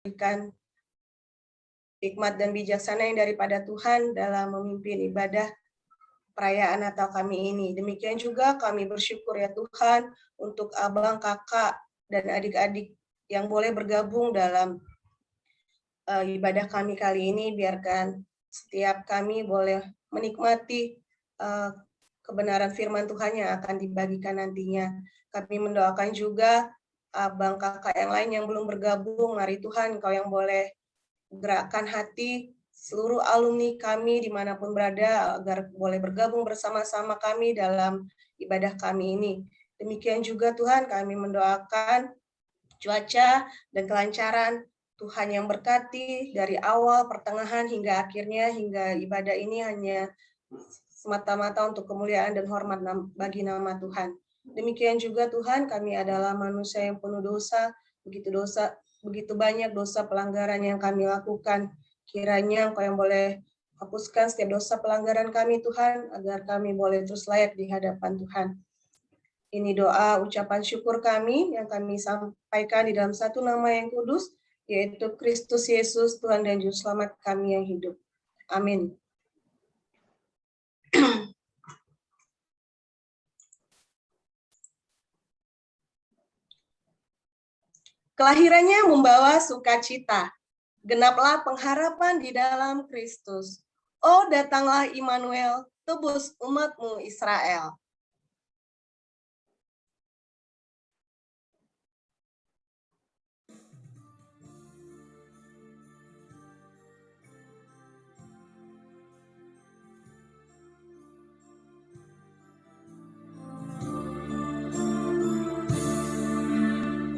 berikan hikmat dan bijaksana yang daripada Tuhan dalam memimpin ibadah perayaan Natal kami ini. Demikian juga kami bersyukur ya Tuhan untuk abang, kakak, dan adik-adik yang boleh bergabung dalam ibadah kami kali ini. Biarkan setiap kami boleh menikmati kebenaran firman Tuhan yang akan dibagikan nantinya. Kami mendoakan juga abang kakak yang lain yang belum bergabung. Mari Tuhan Engkau yang boleh gerakkan hati seluruh alumni kami dimanapun berada agar boleh bergabung bersama-sama kami dalam ibadah kami ini. Demikian juga Tuhan kami mendoakan cuaca dan kelancaran Tuhan yang berkati dari awal, pertengahan, hingga akhirnya, hingga ibadah ini hanya semata-mata untuk kemuliaan dan hormat bagi nama Tuhan. Demikian juga Tuhan, kami adalah manusia yang penuh dosa, begitu banyak dosa pelanggaran yang kami lakukan. Kiranya Engkau yang boleh hapuskan setiap dosa pelanggaran kami Tuhan, agar kami boleh terus layak di hadapan Tuhan. Ini doa ucapan syukur kami yang kami sampaikan di dalam satu nama yang kudus, yaitu Kristus Yesus, Tuhan dan Juru Selamat kami yang hidup. Amin. Kelahirannya membawa sukacita, genaplah pengharapan di dalam Kristus. Oh, datanglah Immanuel, tebus umatmu Israel.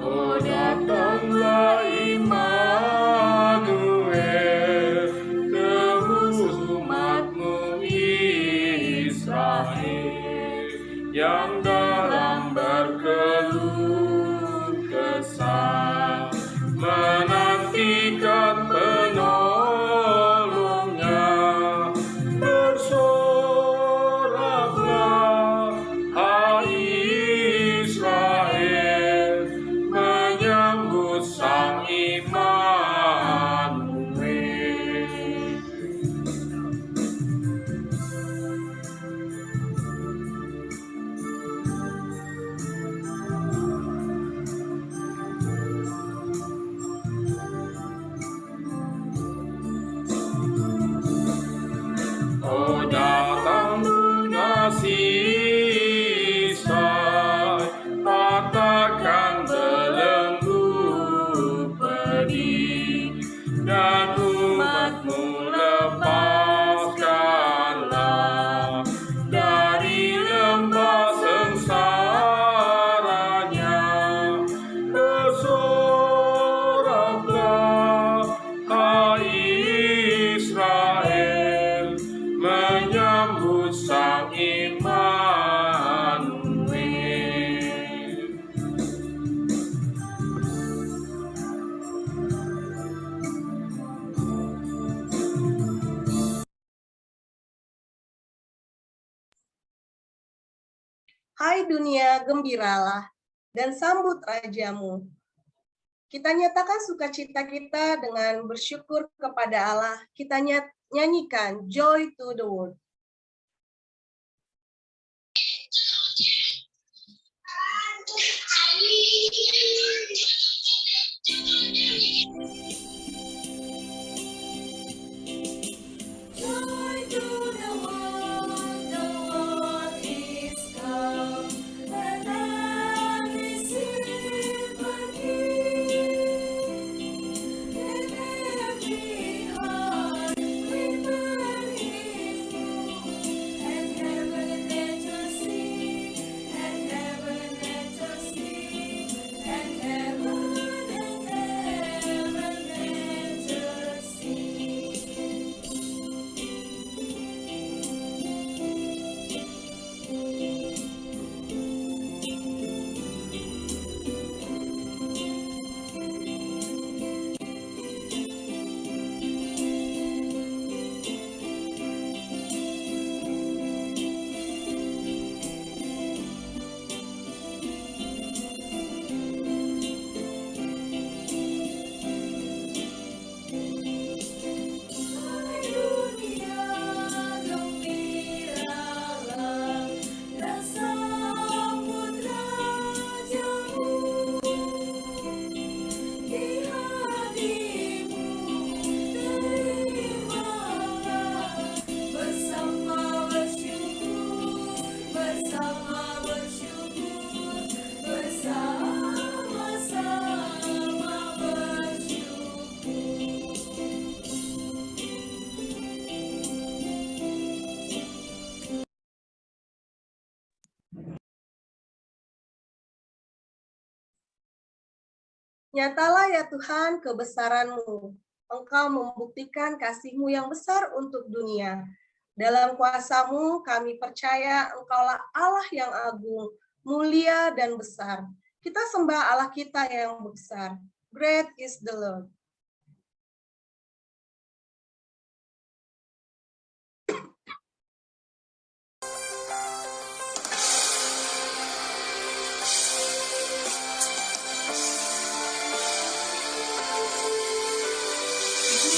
Oh, datanglah Immanuel, tebus umatmu Israel, yang dalam berkeluh kesah menantikan penolongnya. Bersoraklah, hai Israel, menyambut Sang Immanuel. Oh, datang lunas Isai, patahkan belenggu pedih, dan umatmu lepaskanlah dari lembah sengsaranya. Bersoraklah, hai Israel, menyambut Sang Immanuel. Hai dunia, gembiralah dan sambut Rajamu. Kita nyatakan sukacita kita dengan bersyukur kepada Allah. Kita nyanyikan Joy to the World. Nyatalah ya Tuhan kebesaran-Mu. Engkau membuktikan kasih-Mu yang besar untuk dunia. Dalam kuasa-Mu kami percaya Engkaulah Allah yang agung, mulia dan besar. Kita sembah Allah kita yang besar. Great is the Lord.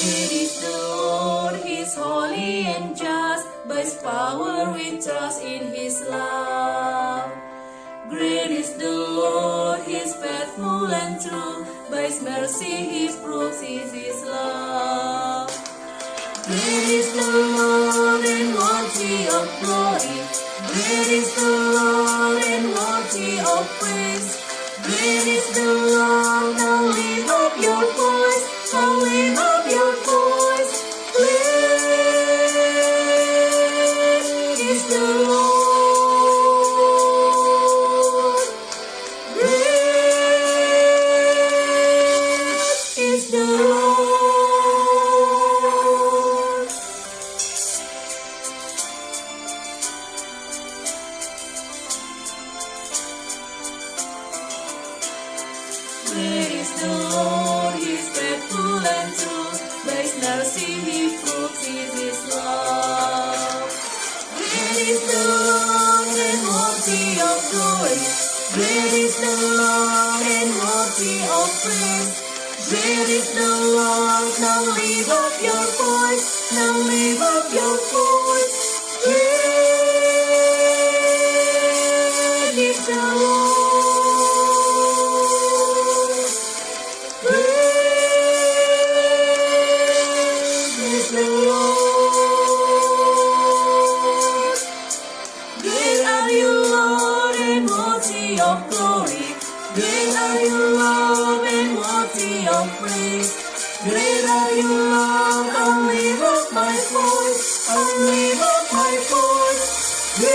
Great is the Lord, He is holy and just. By His power we trust in His love. Great is the Lord, He is faithful and true. By His mercy He proves His love. Great is the Lord and worthy of glory. Great is the Lord and worthy of praise. Great is the Lord, now lift up your voice. Now lift up your voice. Great is the Lord. Great is the Lord. Great is the Lord, He is faithful and true. By His mercy He proves His love. Great is the Lord and worthy of glory. Great is the Lord and worthy of praise. Great is the Lord, now lift up your voice. Now lift up your voice. Great is the Lord. Great are you, Lord, and worthy of glory. Great are you, Lord, and worthy of praise. Great are you, Lord, I'll lift up my voice. I'll lift up my voice. Great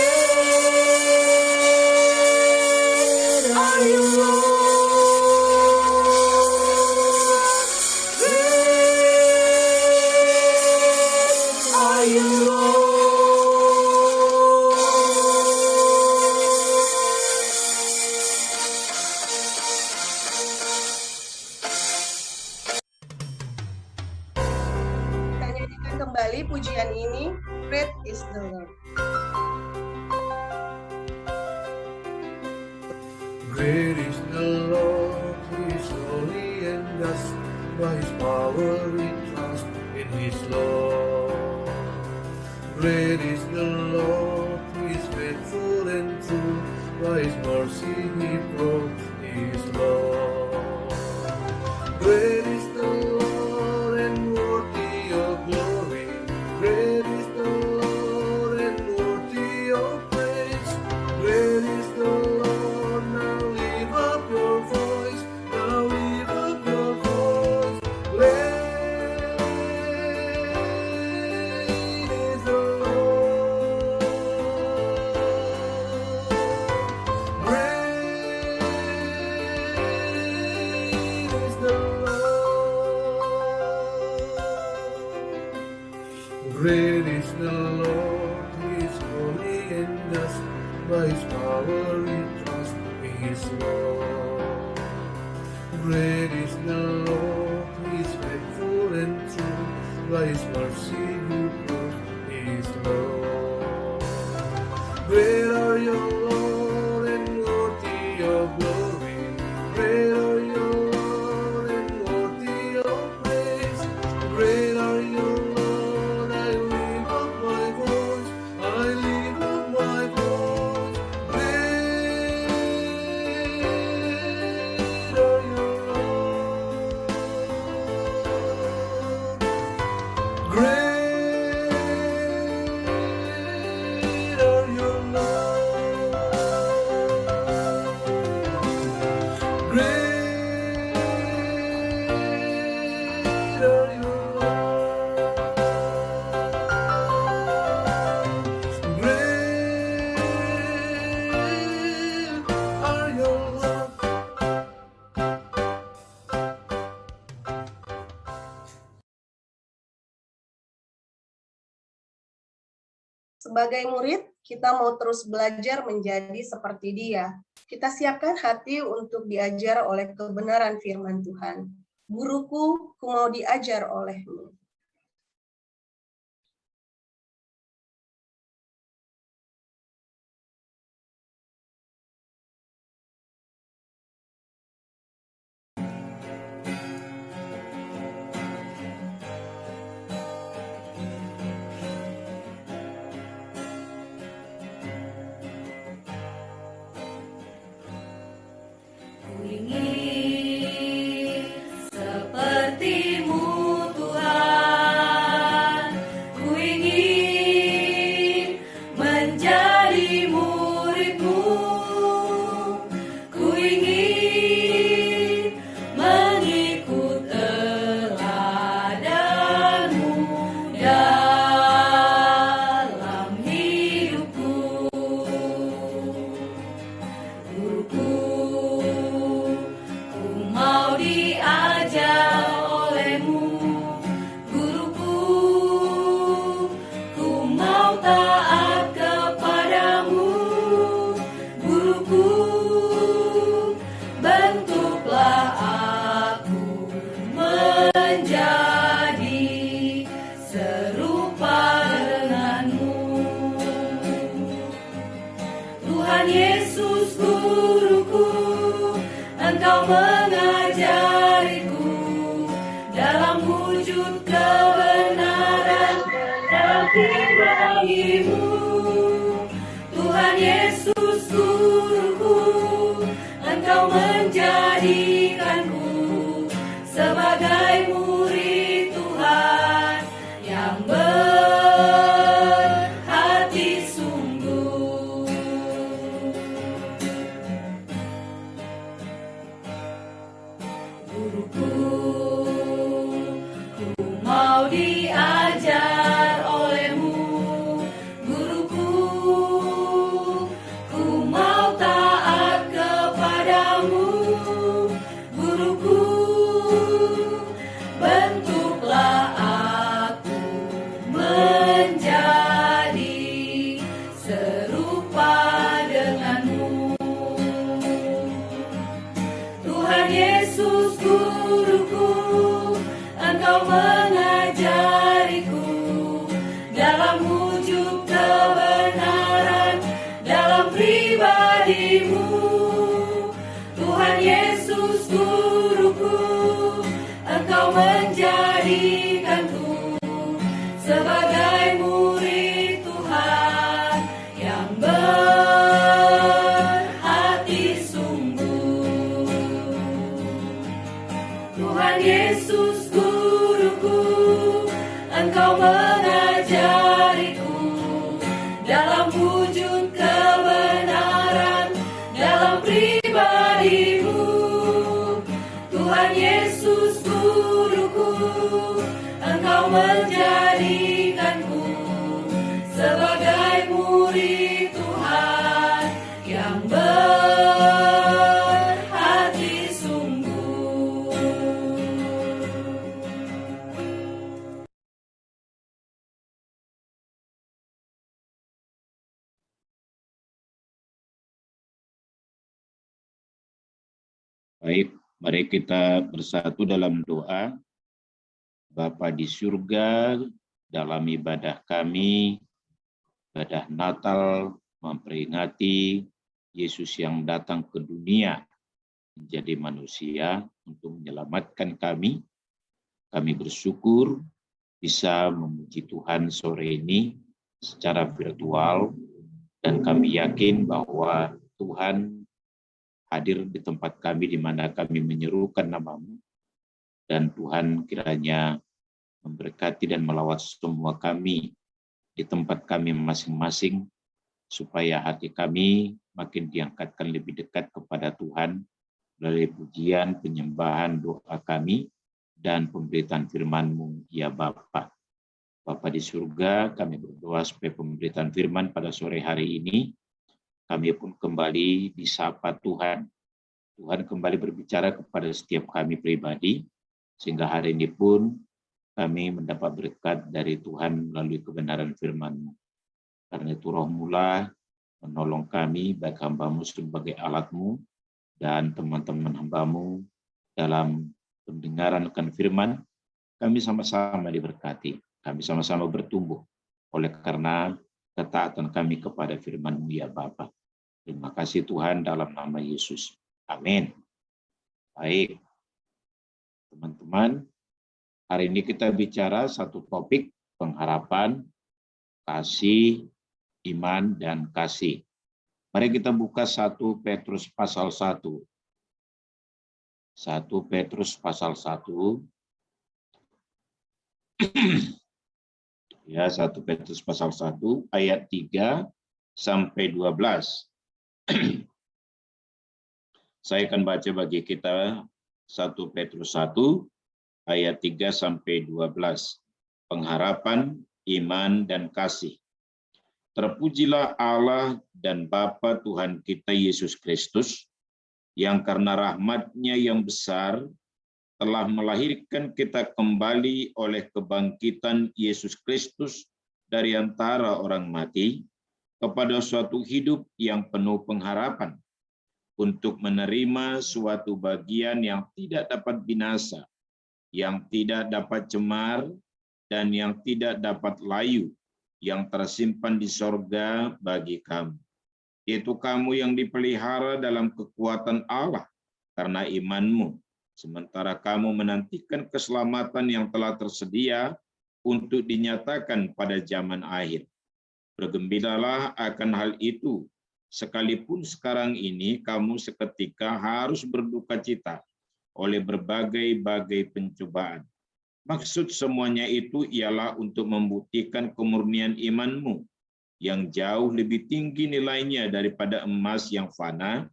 are you, Lord. Great are you, Lord. Kita nyanyikan kembali pujian ini. Great is the Lord. Great is the Lord, He is holy and just. By His power we trust in His law. Great is the Lord, He is faithful and true. By His mercy He proves His law. Great is the Lord and worthy of glory. Great is the Lord and worthy of praise. Great is the Lord, now lift up your voice. Now lift up your voice. Great is the Lord. Great is the Lord. Great is the Lord, He is holy and just. By His power we trust in His law. Great is the Lord, He is faithful and true. By His mercy He proves His law. Great are you, Lord, and worthy of glory. Great are you, Lord, and worthy of praise. Great are you, Lord, I lift up my voice. I lift up my voice. Great are you, Lord. Great Sebagai murid, kita mau terus belajar menjadi seperti Dia. Kita siapkan hati untuk diajar oleh kebenaran firman Tuhan. Guruku, ku mau diajar olehmu. Baik, mari kita bersatu dalam doa. Bapa di surga, dalam ibadah kami, ibadah Natal memperingati Yesus yang datang ke dunia menjadi manusia untuk menyelamatkan kami. Kami bersyukur bisa memuji Tuhan sore ini secara virtual, dan kami yakin bahwa Tuhan hadir di tempat kami di mana kami menyerukan nama-Mu, dan Tuhan kiranya memberkati dan melawat semua kami di tempat kami masing-masing, supaya hati kami makin diangkatkan lebih dekat kepada Tuhan melalui pujian, penyembahan, doa kami, dan pemberitaan firman-Mu, ya Bapa. Bapa di surga, kami berdoa supaya pemberitaan firman pada sore hari ini, kami pun kembali disapa Tuhan. Tuhan kembali berbicara kepada setiap kami pribadi, sehingga hari ini pun kami mendapat berkat dari Tuhan melalui kebenaran firman-Mu. Karena itu Roh-Mu lah menolong kami, baik hamba-Mu sebagai alat-Mu, dan teman-teman hamba-Mu dalam pendengaran akan firman. Kami sama-sama diberkati, kami sama-sama bertumbuh oleh karena ketaatan kami kepada firman-Mu ya Bapa. Terima kasih Tuhan dalam nama Yesus. Amin. Baik, teman-teman, hari ini kita bicara satu topik, pengharapan, kasih, iman, dan kasih. Mari kita buka 1 Petrus pasal 1. 1 Petrus pasal 1. Ya, 1 Petrus pasal 1 ayat 3 sampai 12. Saya akan baca bagi kita 1 Petrus 1 ayat 3 sampai 12. Pengharapan, iman, dan kasih. Terpujilah Allah dan Bapa Tuhan kita Yesus Kristus, yang karena rahmat-Nya yang besar telah melahirkan kita kembali oleh kebangkitan Yesus Kristus dari antara orang mati kepada suatu hidup yang penuh pengharapan, untuk menerima suatu bagian yang tidak dapat binasa, yang tidak dapat cemar, dan yang tidak dapat layu, yang tersimpan di sorga bagi kamu. Yaitu kamu yang dipelihara dalam kekuatan Allah karena imanmu, sementara kamu menantikan keselamatan yang telah tersedia untuk dinyatakan pada zaman akhir. Bergembiralah akan hal itu, sekalipun sekarang ini kamu seketika harus berduka cita oleh berbagai-bagai pencobaan. Maksud semuanya itu ialah untuk membuktikan kemurnian imanmu, yang jauh lebih tinggi nilainya daripada emas yang fana,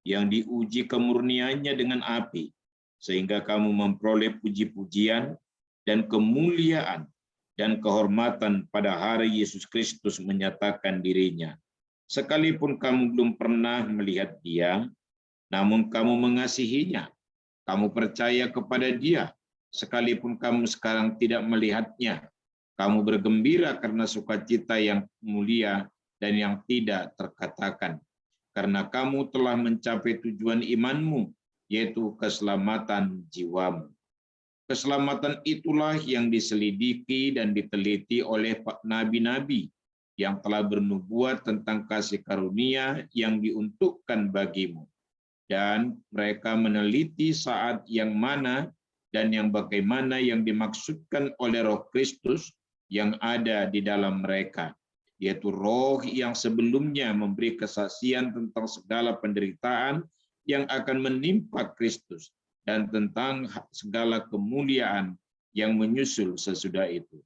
yang diuji kemurniannya dengan api, sehingga kamu memperoleh puji-pujian dan kemuliaan dan kehormatan pada hari Yesus Kristus menyatakan dirinya. Sekalipun kamu belum pernah melihat Dia, namun kamu mengasihinya, kamu percaya kepada Dia, sekalipun kamu sekarang tidak melihatnya. Kamu bergembira karena sukacita yang mulia dan yang tidak terkatakan, karena kamu telah mencapai tujuan imanmu, yaitu keselamatan jiwamu. Keselamatan itulah yang diselidiki dan diteliti oleh nabi-nabi yang telah bernubuat tentang kasih karunia yang diuntukkan bagimu. Dan mereka meneliti saat yang mana dan yang bagaimana yang dimaksudkan oleh Roh Kristus yang ada di dalam mereka, yaitu Roh yang sebelumnya memberi kesaksian tentang segala penderitaan yang akan menimpa Kristus dan tentang segala kemuliaan yang menyusul sesudah itu.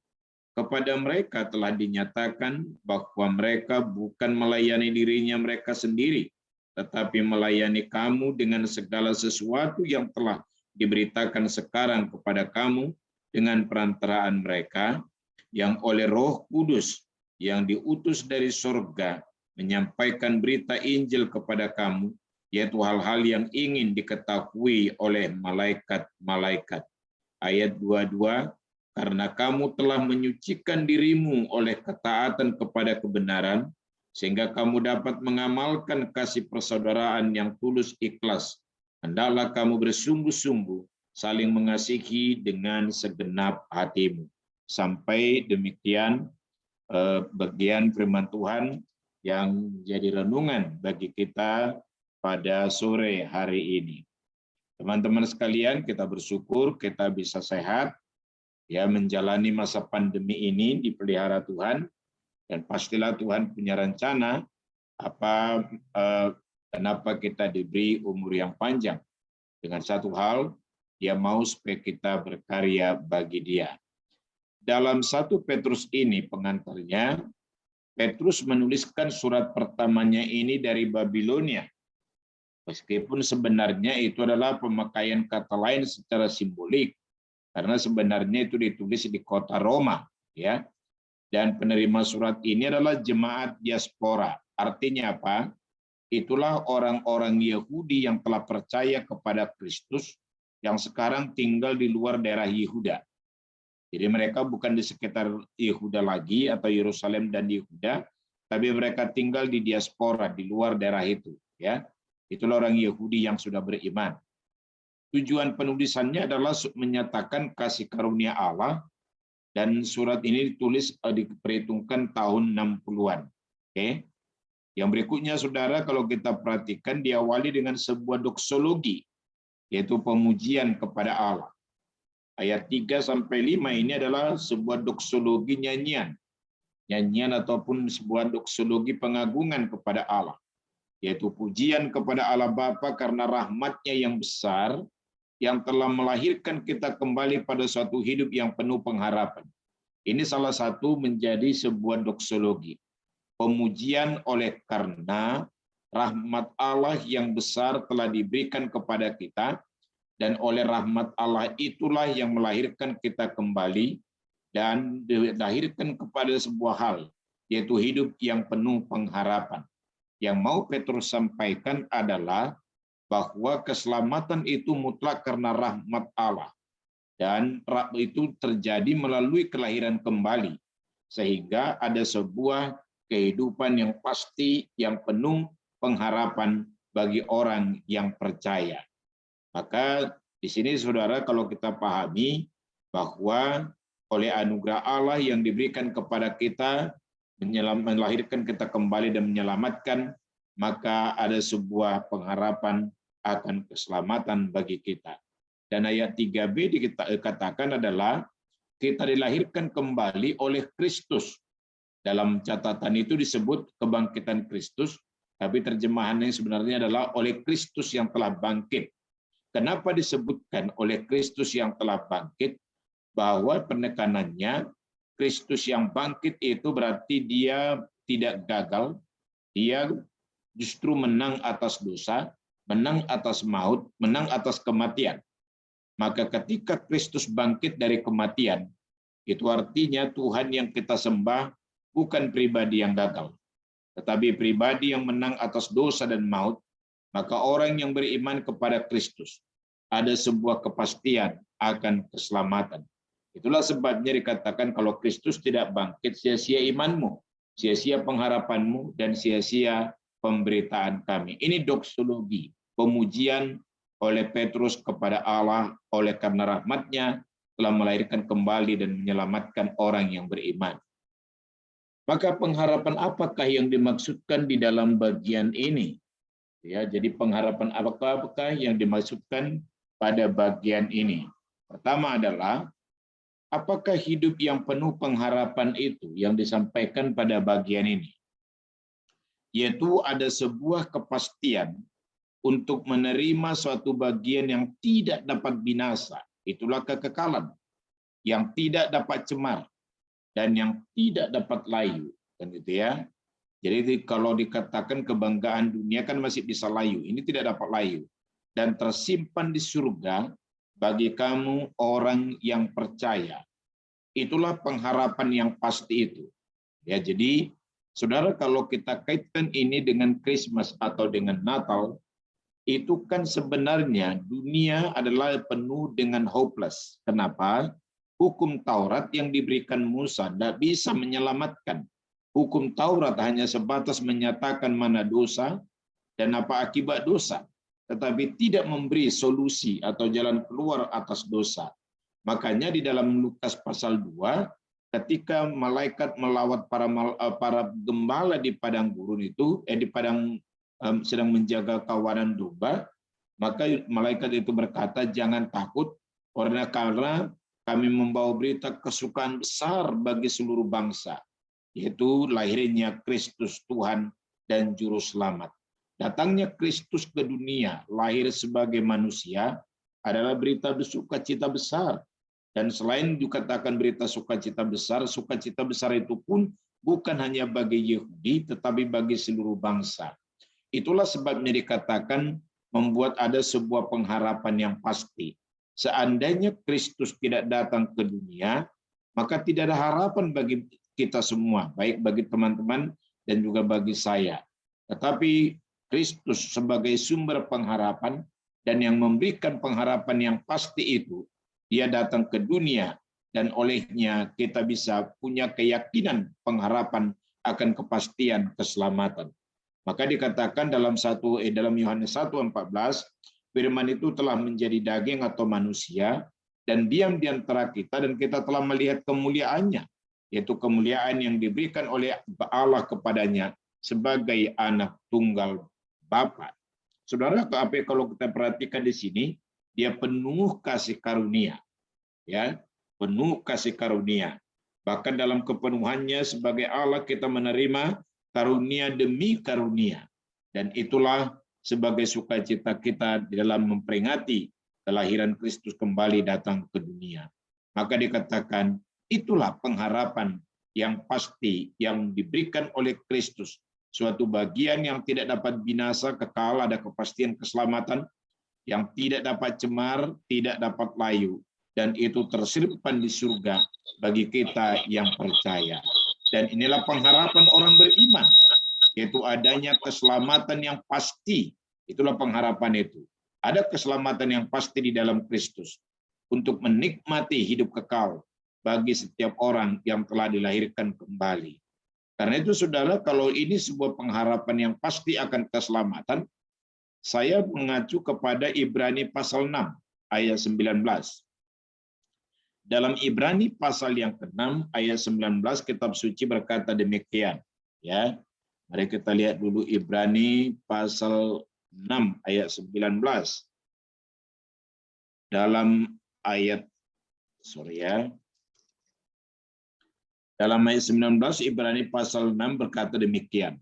Kepada mereka telah dinyatakan bahwa mereka bukan melayani dirinya mereka sendiri, tetapi melayani kamu dengan segala sesuatu yang telah diberitakan sekarang kepada kamu dengan perantaraan mereka, yang oleh Roh Kudus yang diutus dari surga menyampaikan berita Injil kepada kamu, yaitu hal-hal yang ingin diketahui oleh malaikat-malaikat. Ayat 22, karena kamu telah menyucikan dirimu oleh ketaatan kepada kebenaran, sehingga kamu dapat mengamalkan kasih persaudaraan yang tulus ikhlas. Hendaklah kamu bersungguh-sungguh saling mengasihi dengan segenap hatimu. Sampai demikian bagian firman Tuhan yang jadi renungan bagi kita pada sore hari ini. Teman-teman sekalian, kita bersyukur kita bisa sehat, ya, menjalani masa pandemi ini dipelihara Tuhan, dan pastilah Tuhan punya rencana kenapa kita diberi umur yang panjang. Dengan satu hal, Dia mau supaya kita berkarya bagi Dia. Dalam 1 Petrus ini pengantarnya, Petrus menuliskan surat pertamanya ini dari Babilonia. Meskipun sebenarnya itu adalah pemakaian kata lain secara simbolik, karena sebenarnya itu ditulis di kota Roma, ya. Dan penerima surat ini adalah jemaat diaspora. Artinya apa? Itulah orang-orang Yahudi yang telah percaya kepada Kristus yang sekarang tinggal di luar daerah Yehuda. Jadi mereka bukan di sekitar Yehuda lagi atau Yerusalem dan Yehuda, tapi mereka tinggal di diaspora, di luar daerah itu. Ya, itulah orang Yahudi yang sudah beriman. Tujuan penulisannya adalah menyatakan kasih karunia Allah, dan surat ini ditulis diperhitungkan tahun 60-an. Oke. Yang berikutnya, saudara, kalau kita perhatikan diawali dengan sebuah doksologi, yaitu pemujian kepada Allah. Ayat 3-5 ini adalah sebuah doksologi nyanyian. Nyanyian ataupun sebuah doksologi pengagungan kepada Allah, yaitu pujian kepada Allah Bapa karena rahmat-Nya yang besar, yang telah melahirkan kita kembali pada suatu hidup yang penuh pengharapan. Ini salah satu menjadi sebuah doksologi. Pemujian oleh karena rahmat Allah yang besar telah diberikan kepada kita, dan oleh rahmat Allah itulah yang melahirkan kita kembali dan dilahirkan kepada sebuah hal, yaitu hidup yang penuh pengharapan. Yang mau Petrus sampaikan adalah bahwa keselamatan itu mutlak karena rahmat Allah, dan itu terjadi melalui kelahiran kembali, sehingga ada sebuah kehidupan yang pasti, yang penuh pengharapan bagi orang yang percaya. Maka di sini, saudara, kalau kita pahami bahwa oleh anugerah Allah yang diberikan kepada kita, melahirkan kita kembali dan menyelamatkan, maka ada sebuah pengharapan akan keselamatan bagi kita. Dan ayat 3b dikatakan adalah kita dilahirkan kembali oleh Kristus. Dalam catatan itu disebut kebangkitan Kristus, tapi terjemahannya sebenarnya adalah oleh Kristus yang telah bangkit. Kenapa disebutkan oleh Kristus yang telah bangkit? Bahwa penekanannya Kristus yang bangkit itu berarti dia tidak gagal, dia justru menang atas dosa, menang atas maut, menang atas kematian. Maka ketika Kristus bangkit dari kematian, itu artinya Tuhan yang kita sembah bukan pribadi yang gagal, tetapi pribadi yang menang atas dosa dan maut. Maka orang yang beriman kepada Kristus ada sebuah kepastian akan keselamatan. Itulah sebabnya dikatakan kalau Kristus tidak bangkit, sia-sia imanmu, sia-sia pengharapanmu, dan sia-sia pemberitaan kami. Ini doksologi, pemujian oleh Petrus kepada Allah oleh karena rahmat-Nya telah melahirkan kembali dan menyelamatkan orang yang beriman. Maka pengharapan apakah yang dimaksudkan di dalam bagian ini? Ya, jadi pengharapan apakah yang dimaksudkan pada bagian ini? Pertama adalah, apakah hidup yang penuh pengharapan itu yang disampaikan pada bagian ini? Yaitu ada sebuah kepastian untuk menerima suatu bagian yang tidak dapat binasa. Itulah kekekalan, yang tidak dapat cemar, dan yang tidak dapat layu. Kan gitu ya. Jadi kalau dikatakan kebanggaan dunia kan masih bisa layu, ini tidak dapat layu. Dan tersimpan di surga bagi kamu orang yang percaya. Itulah pengharapan yang pasti itu. Ya, jadi saudara, kalau kita kaitkan ini dengan Christmas atau dengan Natal, itu kan sebenarnya dunia adalah penuh dengan hopeless. Kenapa? Hukum Taurat yang diberikan Musa tidak bisa menyelamatkan. Hukum Taurat hanya sebatas menyatakan mana dosa dan apa akibat dosa, tetapi tidak memberi solusi atau jalan keluar atas dosa. Makanya di dalam Lukas pasal 2, ketika malaikat melawat para gembala di padang gurun itu, di padang sedang menjaga kawanan domba, maka malaikat itu berkata, jangan takut, karena kami membawa berita kesukaan besar bagi seluruh bangsa, yaitu lahirnya Kristus Tuhan dan Juru Selamat. Datangnya Kristus ke dunia, lahir sebagai manusia, adalah berita sukacita besar. Dan selain dikatakan berita sukacita besar itu pun bukan hanya bagi Yahudi, tetapi bagi seluruh bangsa. Itulah sebabnya dikatakan membuat ada sebuah pengharapan yang pasti. Seandainya Kristus tidak datang ke dunia, maka tidak ada harapan bagi kita semua, baik bagi teman-teman dan juga bagi saya. Tetapi Kristus sebagai sumber pengharapan dan yang memberikan pengharapan yang pasti itu, dia datang ke dunia dan olehnya kita bisa punya keyakinan pengharapan akan kepastian keselamatan. Maka dikatakan dalam Yohanes 1:14, firman itu telah menjadi daging atau manusia dan diam di antara kita, dan kita telah melihat kemuliaannya, yaitu kemuliaan yang diberikan oleh Allah kepadanya sebagai anak tunggal Bapa. Saudara, kalau kita perhatikan di sini, dia penuh kasih karunia, ya, penuh kasih karunia. Bahkan dalam kepenuhannya sebagai Allah kita menerima karunia demi karunia, dan itulah sebagai sukacita kita di dalam memperingati kelahiran Kristus kembali datang ke dunia. Maka dikatakan itulah pengharapan yang pasti yang diberikan oleh Kristus, suatu bagian yang tidak dapat binasa, kekal, ada kepastian keselamatan yang tidak dapat cemar, tidak dapat layu, dan itu tersimpan di surga bagi kita yang percaya. Dan inilah pengharapan orang beriman, yaitu adanya keselamatan yang pasti. Itulah pengharapan itu. Ada keselamatan yang pasti di dalam Kristus untuk menikmati hidup kekal bagi setiap orang yang telah dilahirkan kembali. Karena itu saudara, kalau ini sebuah pengharapan yang pasti akan keselamatan, saya mengacu kepada Ibrani pasal 6 ayat 19. Dalam Ibrani pasal yang ke-6 ayat 19 kitab suci berkata demikian, ya. Mari kita lihat dulu Ibrani pasal 6 ayat 19. Dalam ayat Dalam ayat 19 Ibrani pasal 6 berkata demikian.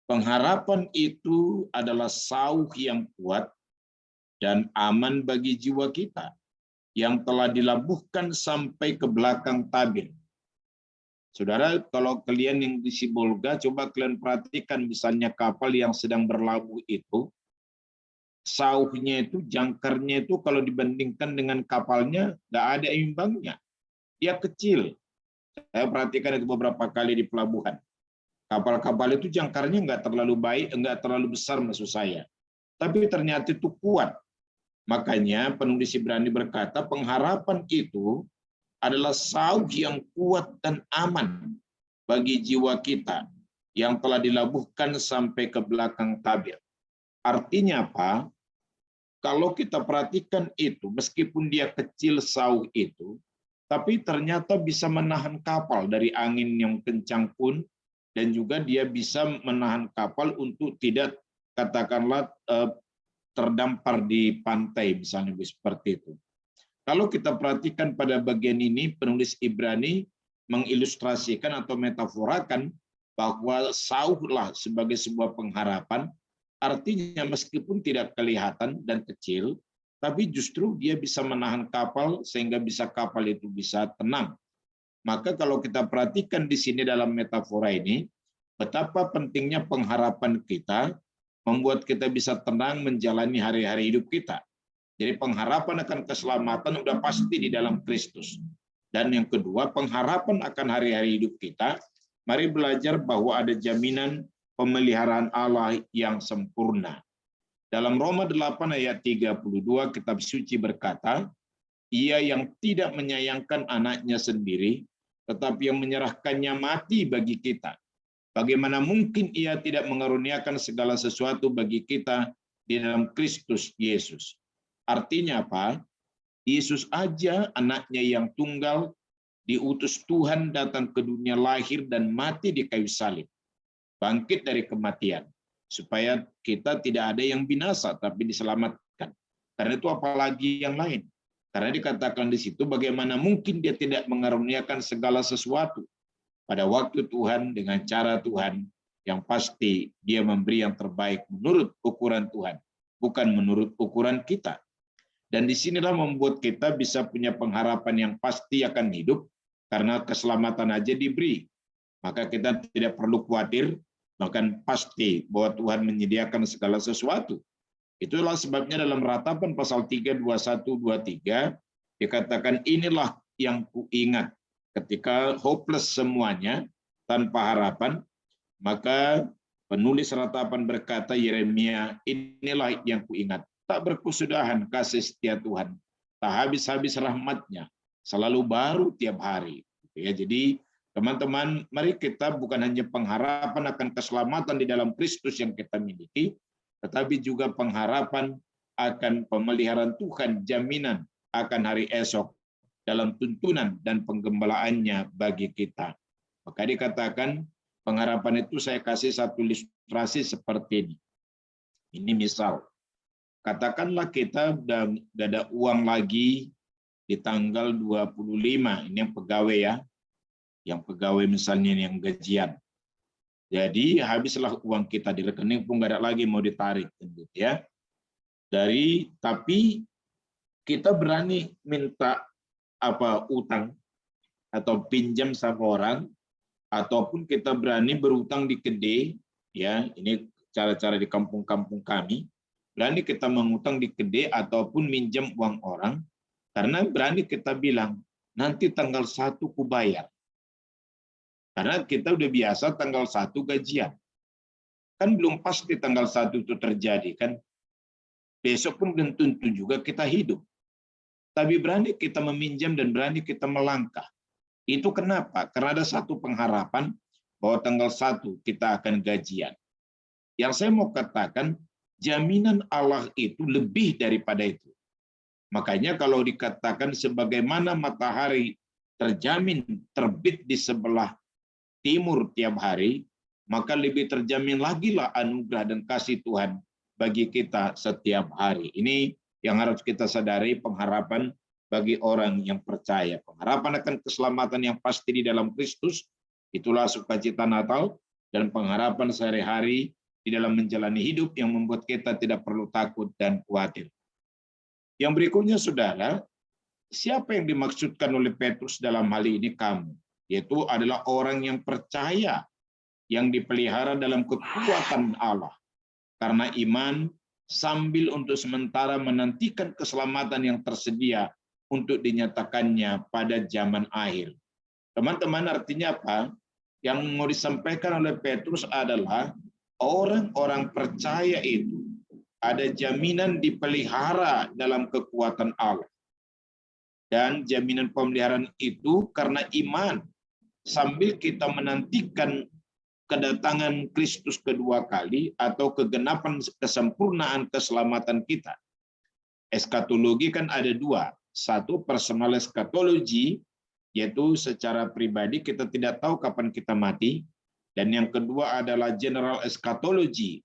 Pengharapan itu adalah sauh yang kuat dan aman bagi jiwa kita, yang telah dilabuhkan sampai ke belakang tabir. Saudara, kalau kalian yang di Sibolga, coba kalian perhatikan misalnya kapal yang sedang berlabuh itu, sauhnya itu, jangkarnya itu kalau dibandingkan dengan kapalnya, nggak ada imbangnya. Dia kecil. Saya perhatikan itu beberapa kali di pelabuhan. Kapal-kapal itu jangkarnya nggak terlalu baik, nggak terlalu besar maksud saya. Tapi ternyata itu kuat. Makanya penulis Ibrani berkata pengharapan itu adalah sauh yang kuat dan aman bagi jiwa kita yang telah dilabuhkan sampai ke belakang tabir. Artinya apa? Kalau kita perhatikan itu, meskipun dia kecil sauh itu, tapi ternyata bisa menahan kapal dari angin yang kencang pun, dan juga dia bisa menahan kapal untuk tidak, katakanlah, terdampar di pantai, misalnya seperti itu. Kalau kita perhatikan pada bagian ini, penulis Ibrani mengilustrasikan atau metaforakan bahwa sauhlah sebagai sebuah pengharapan, artinya meskipun tidak kelihatan dan kecil, tapi justru dia bisa menahan kapal sehingga bisa kapal itu bisa tenang. Maka kalau kita perhatikan di sini dalam metafora ini, betapa pentingnya pengharapan kita membuat kita bisa tenang menjalani hari-hari hidup kita. Jadi pengharapan akan keselamatan sudah pasti di dalam Kristus. Dan yang kedua, pengharapan akan hari-hari hidup kita, mari belajar bahwa ada jaminan pemeliharaan Allah yang sempurna. Dalam Roma 8 ayat 32 kitab suci berkata, Ia yang tidak menyayangkan anaknya sendiri, tetapi yang menyerahkannya mati bagi kita. Bagaimana mungkin Ia tidak mengaruniakan segala sesuatu bagi kita di dalam Kristus Yesus? Artinya apa? Yesus aja anaknya yang tunggal, diutus Tuhan datang ke dunia, lahir dan mati di kayu salib. Bangkit dari kematian. Supaya kita tidak ada yang binasa, tapi diselamatkan. Karena itu apalagi yang lain. Karena dikatakan di situ, bagaimana mungkin Dia tidak mengaruniakan segala sesuatu pada waktu Tuhan dengan cara Tuhan, yang pasti Dia memberi yang terbaik menurut ukuran Tuhan, bukan menurut ukuran kita. Dan disinilah membuat kita bisa punya pengharapan yang pasti akan hidup, karena keselamatan aja diberi. Maka kita tidak perlu khawatir, bahkan pasti bahwa Tuhan menyediakan segala sesuatu. Itulah sebabnya dalam Ratapan pasal 3, 21, 23, dikatakan inilah yang kuingat. Ketika hopeless semuanya, tanpa harapan, maka penulis Ratapan berkata, Yeremia, inilah yang kuingat. Tak berkesudahan kasih setia Tuhan, tak habis-habis rahmatnya, selalu baru tiap hari. Ya, jadi Teman-teman, mari kita bukan hanya pengharapan akan keselamatan di dalam Kristus yang kita miliki, tetapi juga pengharapan akan pemeliharaan Tuhan, jaminan akan hari esok dalam tuntunan dan penggembalaannya bagi kita. Maka dikatakan pengharapan itu saya kasih satu ilustrasi seperti ini. Ini misal, katakanlah kita udah gak ada uang lagi di tanggal 25, ini yang pegawai ya, yang pegawai misalnya yang gajian. Jadi habislah uang kita di rekening pun gak ada lagi mau ditarik, ya. Tapi kita berani minta utang atau pinjam sama orang, ataupun kita berani berutang di kedai, ya. Ini cara-cara di kampung-kampung kami. Berani kita mengutang di kedai ataupun minjam uang orang, karena berani kita bilang nanti tanggal 1 ku bayar. Karena kita udah biasa tanggal 1 gajian. Kan belum pasti tanggal 1 itu terjadi kan. Besok pun belum tentu juga kita hidup. Tapi berani kita meminjam dan berani kita melangkah. Itu kenapa? Karena ada satu pengharapan bahwa tanggal 1 kita akan gajian. Yang saya mau katakan, jaminan Allah itu lebih daripada itu. Makanya kalau dikatakan sebagaimana matahari terjamin terbit di sebelah timur tiap hari, maka lebih terjamin lagi lah anugerah dan kasih Tuhan bagi kita setiap hari. Ini yang harus kita sadari, pengharapan bagi orang yang percaya. Pengharapan akan keselamatan yang pasti di dalam Kristus, itulah sukacita Natal, dan pengharapan sehari-hari di dalam menjalani hidup yang membuat kita tidak perlu takut dan khawatir. Yang berikutnya, saudara, siapa yang dimaksudkan oleh Petrus dalam hal ini? Kamu. Yaitu adalah orang yang percaya, yang dipelihara dalam kekuatan Allah. Karena iman sambil untuk sementara menantikan keselamatan yang tersedia untuk dinyatakannya pada zaman akhir. Teman-teman, artinya apa? Yang mau disampaikan oleh Petrus adalah orang-orang percaya itu ada jaminan dipelihara dalam kekuatan Allah. Dan jaminan pemeliharaan itu karena iman. Sambil kita menantikan kedatangan Kristus kedua kali atau kegenapan kesempurnaan keselamatan kita. Eskatologi kan ada dua. Satu, personal eskatologi, yaitu secara pribadi kita tidak tahu kapan kita mati. Dan yang kedua adalah general eskatologi.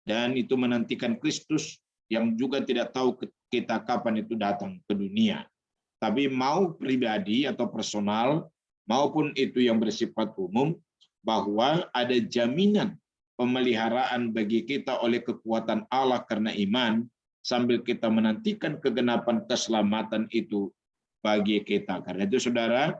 Dan itu menantikan Kristus yang juga tidak tahu kita kapan itu datang ke dunia. Tapi mau pribadi atau personal, maupun itu yang bersifat umum, bahwa ada jaminan pemeliharaan bagi kita oleh kekuatan Allah karena iman, sambil kita menantikan kegenapan keselamatan itu bagi kita. Karena itu, saudara,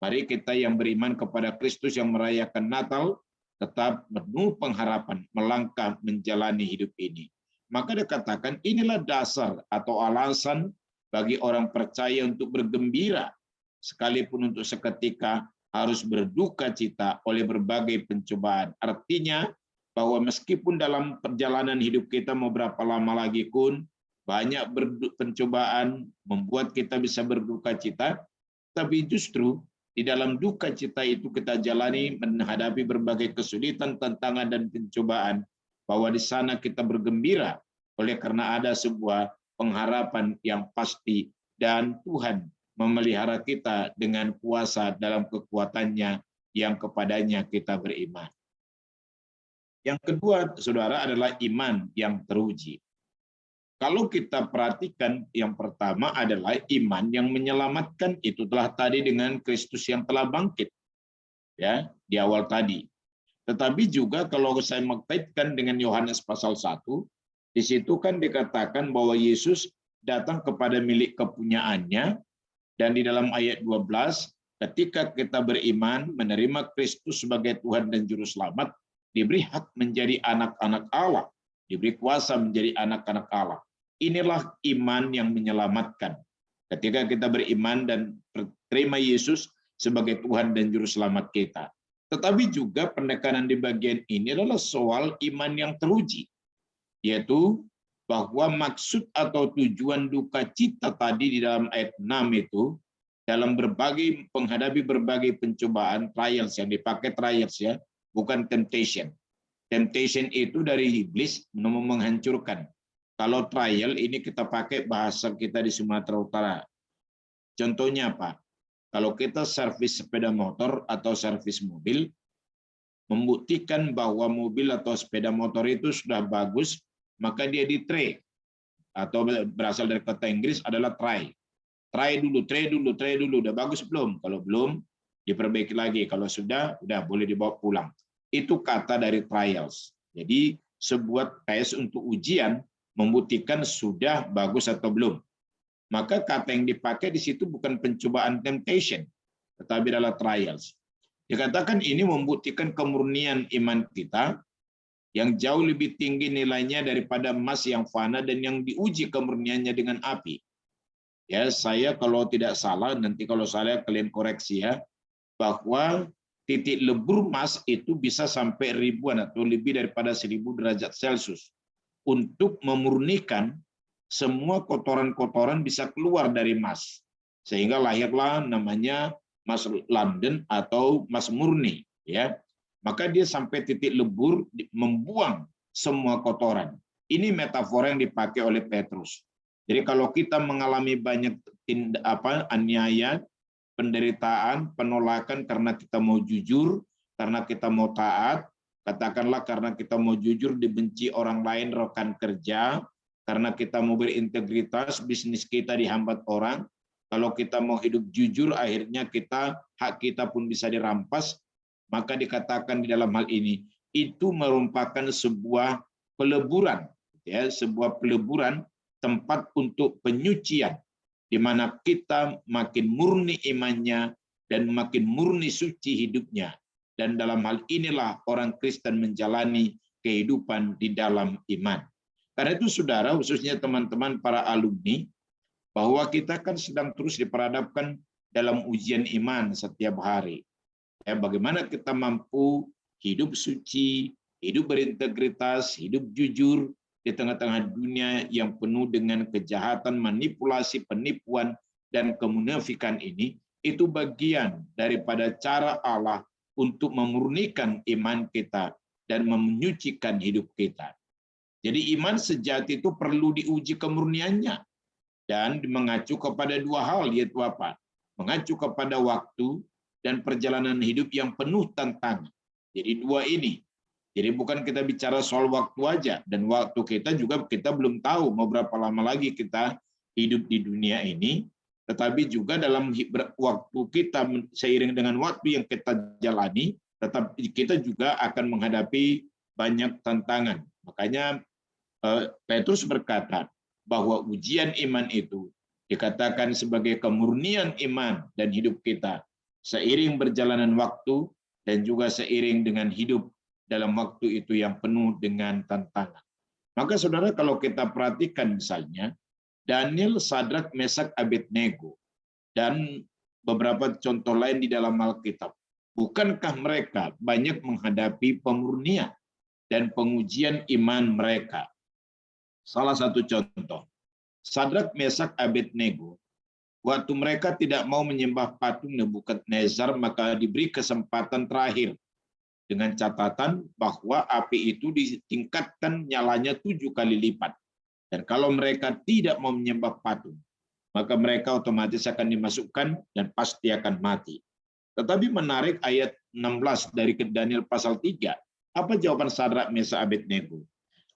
mari kita yang beriman kepada Kristus yang merayakan Natal, tetap penuh pengharapan melangkah menjalani hidup ini. Maka dikatakan inilah dasar atau alasan bagi orang percaya untuk bergembira, sekalipun untuk seketika harus berduka cita oleh berbagai pencobaan. Artinya bahwa meskipun dalam perjalanan hidup kita mau berapa lama lagi pun, banyak pencobaan membuat kita bisa berduka cita, tapi justru di dalam duka cita itu kita jalani menghadapi berbagai kesulitan, tantangan, dan pencobaan, bahwa di sana kita bergembira oleh karena ada sebuah pengharapan yang pasti, dan Tuhan memelihara kita dengan kuasa dalam kekuatannya yang kepadanya kita beriman. Yang kedua, saudara, adalah iman yang teruji. Kalau kita perhatikan, yang pertama adalah iman yang menyelamatkan, itu telah tadi dengan Kristus yang telah bangkit, ya, di awal tadi. Tetapi juga kalau saya mengkaitkan dengan Yohanes pasal 1, di situ kan dikatakan bahwa Yesus datang kepada milik kepunyaannya, dan di dalam ayat 12, ketika kita beriman, menerima Kristus sebagai Tuhan dan Juru Selamat, diberi hak menjadi anak-anak Allah, diberi kuasa menjadi anak-anak Allah. Inilah iman yang menyelamatkan. Ketika kita beriman dan terima Yesus sebagai Tuhan dan Juru Selamat kita. Tetapi juga penekanan di bagian ini adalah soal iman yang teruji, yaitu bahwa maksud atau tujuan duka cita tadi di dalam ayat 6 itu dalam menghadapi berbagai pencobaan, trials, yang dipakai trials ya, bukan temptation. Temptation itu dari iblis mau menghancurkan. Kalau trial ini kita pakai bahasa kita di Sumatera Utara. Contohnya apa? Kalau kita servis sepeda motor atau servis mobil, membuktikan bahwa mobil atau sepeda motor itu sudah bagus, maka dia di try, atau berasal dari kata Inggris adalah try. Try dulu, udah bagus belum? Kalau belum, diperbaiki lagi. Kalau sudah boleh dibawa pulang. Itu kata dari trials. Jadi sebuah tes untuk ujian membuktikan sudah bagus atau belum. Maka kata yang dipakai di situ bukan pencobaan temptation, tetapi adalah trials. Dikatakan ini membuktikan kemurnian iman kita yang jauh lebih tinggi nilainya daripada emas yang fana dan yang diuji kemurniannya dengan api. Ya, saya kalau tidak salah, nanti kalau salah kalian koreksi ya, bahwa titik lebur emas itu bisa sampai ribuan atau lebih daripada 1000 derajat Celcius. Untuk memurnikan semua kotoran-kotoran bisa keluar dari emas. Sehingga lahirlah namanya emas London atau emas murni. Ya, maka dia sampai titik lebur membuang semua kotoran. Ini metafora yang dipakai oleh Petrus. Jadi kalau kita mengalami banyak aniaya, penderitaan, penolakan karena kita mau jujur, karena kita mau taat, katakanlah karena kita mau jujur dibenci orang lain, rekan kerja, karena kita mau berintegritas, bisnis kita dihambat orang, kalau kita mau hidup jujur, akhirnya hak kita pun bisa dirampas, maka dikatakan di dalam hal ini, itu merupakan sebuah peleburan, ya, sebuah peleburan, tempat untuk penyucian, di mana kita makin murni imannya dan makin murni suci hidupnya. Dan dalam hal inilah orang Kristen menjalani kehidupan di dalam iman. Karena itu saudara, khususnya teman-teman para alumni, bahwa kita kan sedang terus diperhadapkan dalam ujian iman setiap hari. Ya, bagaimana kita mampu hidup suci, hidup berintegritas, hidup jujur, di tengah-tengah dunia yang penuh dengan kejahatan, manipulasi, penipuan, dan kemunafikan ini, itu bagian daripada cara Allah untuk memurnikan iman kita dan menyucikan hidup kita. Jadi iman sejati itu perlu diuji kemurniannya dan mengacu kepada dua hal, yaitu apa? Mengacu kepada waktu dan perjalanan hidup yang penuh tantangan. Jadi dua ini. Jadi bukan kita bicara soal waktu aja, dan waktu kita juga kita belum tahu mau berapa lama lagi kita hidup di dunia ini, tetapi juga dalam waktu kita seiring dengan waktu yang kita jalani, tetapi kita juga akan menghadapi banyak tantangan. Makanya Petrus berkata bahwa ujian iman itu dikatakan sebagai kemurnian iman dan hidup kita seiring berjalanan waktu dan juga seiring dengan hidup dalam waktu itu yang penuh dengan tantangan. Maka saudara, kalau kita perhatikan misalnya Daniel, Sadrak, Mesak, Abednego dan beberapa contoh lain di dalam Alkitab, bukankah mereka banyak menghadapi pemurnian dan pengujian iman mereka? Salah satu contoh, Sadrak, Mesak, Abednego, waktu mereka tidak mau menyembah patung Nebukadnezar, maka diberi kesempatan terakhir dengan catatan bahwa api itu ditingkatkan nyalanya 7 kali lipat. Dan kalau mereka tidak mau menyembah patung, maka mereka otomatis akan dimasukkan dan pasti akan mati. Tetapi menarik ayat 16 dari Daniel pasal 3. Apa jawaban Sadrak, Mesak, Abednego?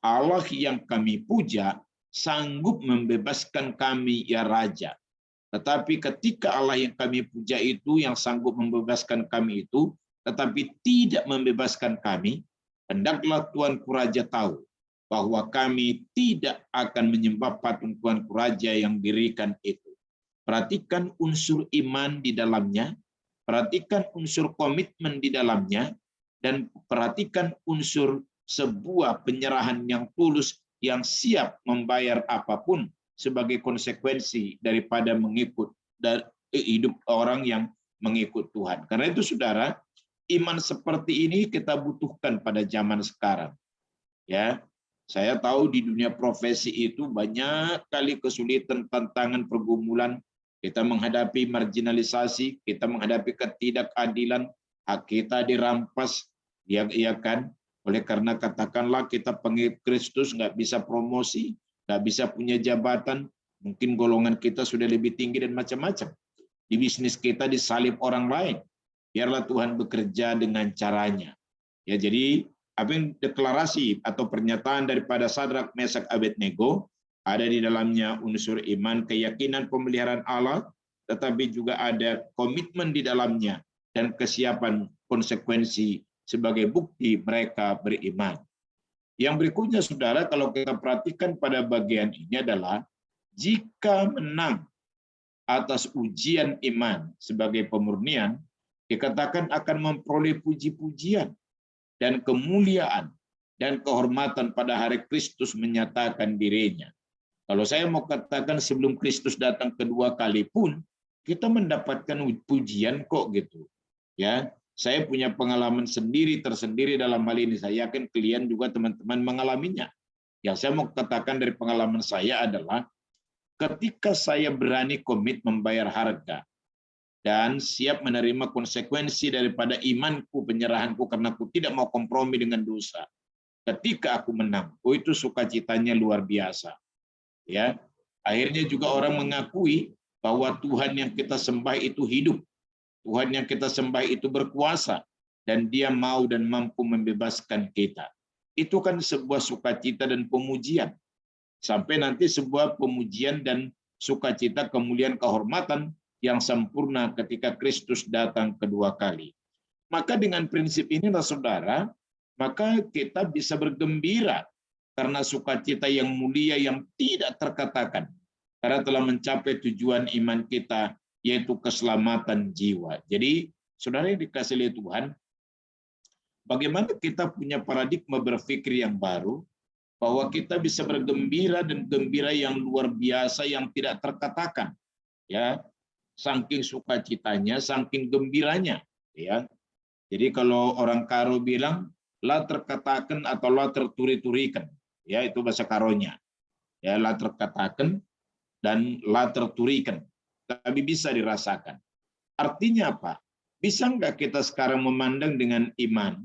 Allah yang kami puja sanggup membebaskan kami, ya Raja. Tetapi ketika Allah yang kami puja itu, yang sanggup membebaskan kami itu, tetapi tidak membebaskan kami, hendaklah Tuanku Raja tahu bahwa kami tidak akan menyembah patung Tuanku Raja yang dirikan itu. Perhatikan unsur iman di dalamnya, perhatikan unsur komitmen di dalamnya, dan perhatikan unsur sebuah penyerahan yang tulus yang siap membayar apapun sebagai konsekuensi daripada mengikut hidup orang yang mengikut Tuhan. Karena itu saudara, iman seperti ini kita butuhkan pada zaman sekarang. Ya, saya tahu di dunia profesi itu banyak kali kesulitan, tantangan, pergumulan, kita menghadapi marginalisasi, kita menghadapi ketidakadilan, hak kita dirampas, ya kan? Oleh karena katakanlah kita pengikut Kristus nggak bisa promosi, nggak bisa punya jabatan, mungkin golongan kita sudah lebih tinggi dan macam-macam. Di bisnis kita disalib orang lain. Biarlah Tuhan bekerja dengan caranya. Ya, jadi apa yang deklarasi atau pernyataan daripada Sadrak, Mesak, Abednego ada di dalamnya unsur iman, keyakinan pemeliharaan Allah, tetapi juga ada komitmen di dalamnya dan kesiapan konsekuensi sebagai bukti mereka beriman. Yang berikutnya, saudara, kalau kita perhatikan pada bagian ini adalah jika menang atas ujian iman sebagai pemurnian, dikatakan akan memperoleh puji-pujian dan kemuliaan dan kehormatan pada hari Kristus menyatakan dirinya. Kalau saya mau katakan sebelum Kristus datang kedua kali pun, kita mendapatkan pujian kok gitu. Ya, saya punya pengalaman tersendiri dalam hal ini. Saya yakin kalian juga teman-teman mengalaminya. Yang saya mau katakan dari pengalaman saya adalah ketika saya berani komit membayar harga dan siap menerima konsekuensi daripada imanku, penyerahanku karena aku tidak mau kompromi dengan dosa. Ketika aku menang, itu sukacitanya luar biasa. Ya, akhirnya juga orang mengakui bahwa Tuhan yang kita sembah itu hidup. Tuhan yang kita sembah itu berkuasa dan Dia mau dan mampu membebaskan kita. Itu kan sebuah sukacita dan pemujian. Sampai nanti sebuah pemujian dan sukacita, kemuliaan, kehormatan yang sempurna ketika Kristus datang kedua kali. Maka dengan prinsip inilah saudara, maka kita bisa bergembira karena sukacita yang mulia yang tidak terkatakan. Karena telah mencapai tujuan iman kita, yaitu keselamatan jiwa. Jadi, saudara yang dikasihi oleh Tuhan, bagaimana kita punya paradigma berpikir yang baru, bahwa kita bisa bergembira dan gembira yang luar biasa yang tidak terkatakan. Ya, saking sukacitanya, saking gembiranya. Ya, jadi kalau orang Karo bilang, la terkatakan atau la terturi-turikan. Ya, itu bahasa Karonya. Ya, la terkatakan dan la terturikan. Tapi bisa dirasakan. Artinya apa? Bisa nggak kita sekarang memandang dengan iman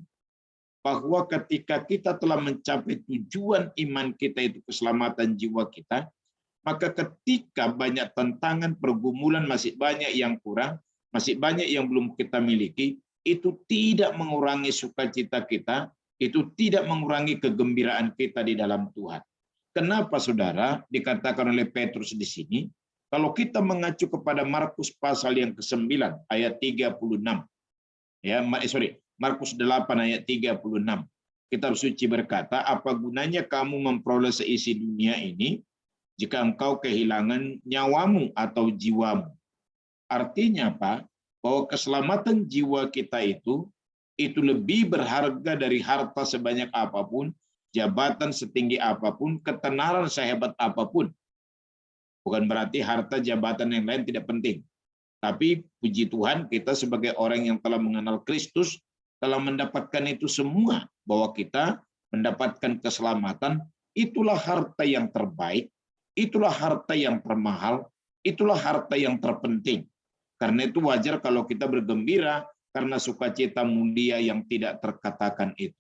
bahwa ketika kita telah mencapai tujuan iman kita itu keselamatan jiwa kita, maka ketika banyak tantangan, pergumulan, masih banyak yang kurang, masih banyak yang belum kita miliki, itu tidak mengurangi sukacita kita, itu tidak mengurangi kegembiraan kita di dalam Tuhan. Kenapa saudara? Dikatakan oleh Petrus di sini, kalau kita mengacu kepada Markus pasal yang ke-9 ayat 36. Ya, Markus 8 ayat 36. Kitab suci berkata, apa gunanya kamu memperoleh seisi dunia ini jika engkau kehilangan nyawamu atau jiwamu? Artinya apa? Bahwa keselamatan jiwa kita itu lebih berharga dari harta sebanyak apapun, jabatan setinggi apapun, ketenaran sehebat apapun. Bukan berarti harta, jabatan yang lain tidak penting. Tapi puji Tuhan, kita sebagai orang yang telah mengenal Kristus, telah mendapatkan itu semua. Bahwa kita mendapatkan keselamatan, itulah harta yang terbaik, itulah harta yang termahal, itulah harta yang terpenting. Karena itu wajar kalau kita bergembira, karena sukacita mulia yang tidak terkatakan itu.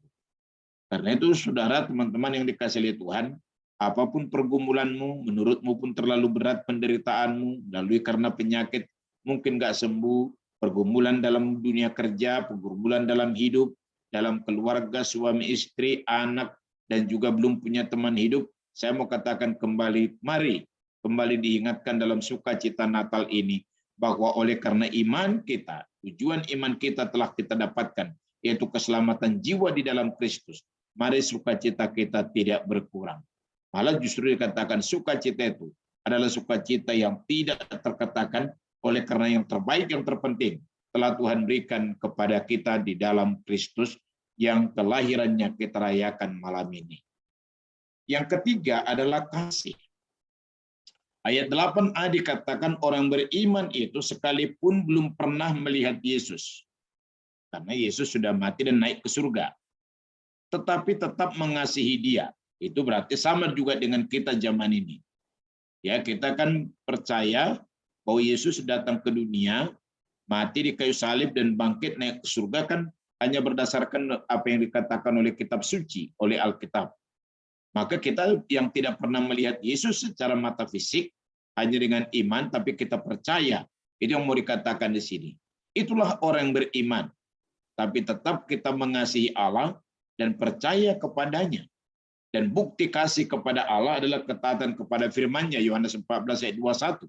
Karena itu saudara, teman-teman yang dikasihi oleh Tuhan, apapun pergumulanmu, menurutmu pun terlalu berat penderitaanmu, lalu karena penyakit mungkin nggak sembuh, pergumulan dalam dunia kerja, pergumulan dalam hidup, dalam keluarga, suami istri, anak, dan juga belum punya teman hidup, saya mau katakan kembali, mari kembali diingatkan dalam sukacita Natal ini, bahwa oleh karena iman kita, tujuan iman kita telah kita dapatkan, yaitu keselamatan jiwa di dalam Kristus. Mari sukacita kita tidak berkurang. Malah justru dikatakan sukacita itu adalah sukacita yang tidak terkatakan, oleh karena yang terbaik, yang terpenting telah Tuhan berikan kepada kita di dalam Kristus yang kelahirannya kita rayakan malam ini. Yang ketiga adalah kasih. Ayat 8a dikatakan orang beriman itu sekalipun belum pernah melihat Yesus. Karena Yesus sudah mati dan naik ke surga. Tetapi tetap mengasihi Dia. Itu berarti sama juga dengan kita zaman ini. Ya, kita kan percaya bahwa Yesus datang ke dunia, mati di kayu salib dan bangkit naik ke surga kan hanya berdasarkan apa yang dikatakan oleh kitab suci, oleh Alkitab. Maka kita yang tidak pernah melihat Yesus secara mata fisik, hanya dengan iman, tapi kita percaya. Itu yang mau dikatakan di sini. Itulah orang yang beriman. Tapi tetap kita mengasihi Allah dan percaya kepadanya. Dan bukti kasih kepada Allah adalah ketaatan kepada firman-Nya, Yohanes 14 ayat 21.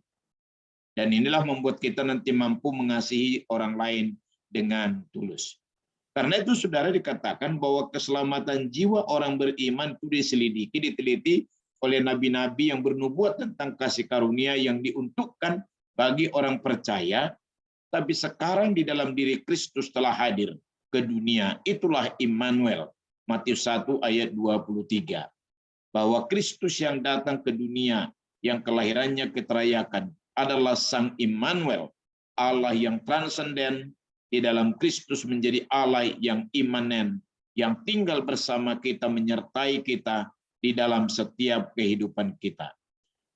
Dan inilah membuat kita nanti mampu mengasihi orang lain dengan tulus. Karena itu saudara dikatakan bahwa keselamatan jiwa orang beriman itu diselidiki, diteliti oleh nabi-nabi yang bernubuat tentang kasih karunia yang diuntukkan bagi orang percaya, tapi sekarang di dalam diri Kristus telah hadir ke dunia. Itulah Immanuel, Matius 1 ayat 23. Bahwa Kristus yang datang ke dunia, yang kelahirannya kita rayakan, adalah Sang Immanuel, Allah yang transenden, di dalam Kristus menjadi Allah yang imanen, yang tinggal bersama kita, menyertai kita di dalam setiap kehidupan kita.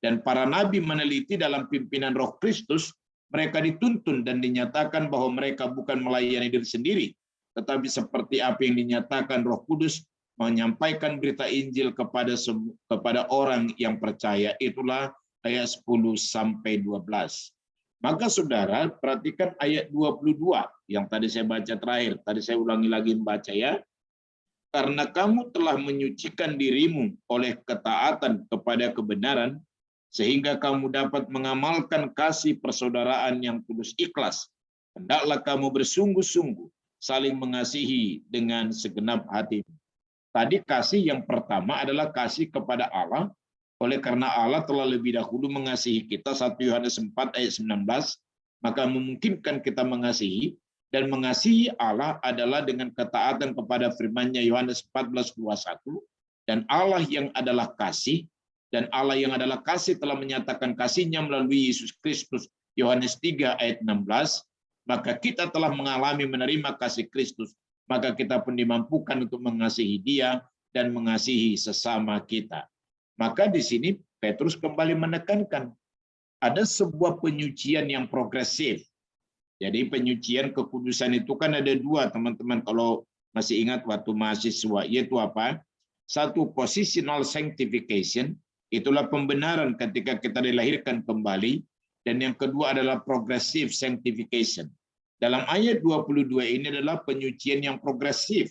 Dan para nabi meneliti dalam pimpinan Roh Kristus, mereka dituntun dan dinyatakan bahwa mereka bukan melayani diri sendiri, tetapi seperti apa yang dinyatakan Roh Kudus, menyampaikan berita Injil kepada orang yang percaya. Itulah ayat 10 sampai 12. Maka saudara, perhatikan ayat 22 yang tadi saya baca terakhir. Tadi saya ulangi lagi membaca ya. Karena kamu telah menyucikan dirimu oleh ketaatan kepada kebenaran, sehingga kamu dapat mengamalkan kasih persaudaraan yang tulus ikhlas. Hendaklah kamu bersungguh-sungguh saling mengasihi dengan segenap hati. Tadi kasih yang pertama adalah kasih kepada Allah. Oleh karena Allah telah lebih dahulu mengasihi kita, 1 Yohanes 4 ayat 19, maka memungkinkan kita mengasihi, dan mengasihi Allah adalah dengan ketaatan kepada firman-Nya Yohanes 14:21, dan Allah yang adalah kasih, dan Allah yang adalah kasih telah menyatakan kasih-Nya melalui Yesus Kristus, Yohanes 3 ayat 16, maka kita telah mengalami menerima kasih Kristus, maka kita pun dimampukan untuk mengasihi Dia dan mengasihi sesama kita. Maka di sini Petrus kembali menekankan ada sebuah penyucian yang progresif. Jadi penyucian kekudusan itu kan ada dua, teman-teman, kalau masih ingat waktu mahasiswa, yaitu apa? Satu, positional sanctification, itulah pembenaran ketika kita dilahirkan kembali, dan yang kedua adalah progressive sanctification. Dalam ayat 22 ini adalah penyucian yang progresif,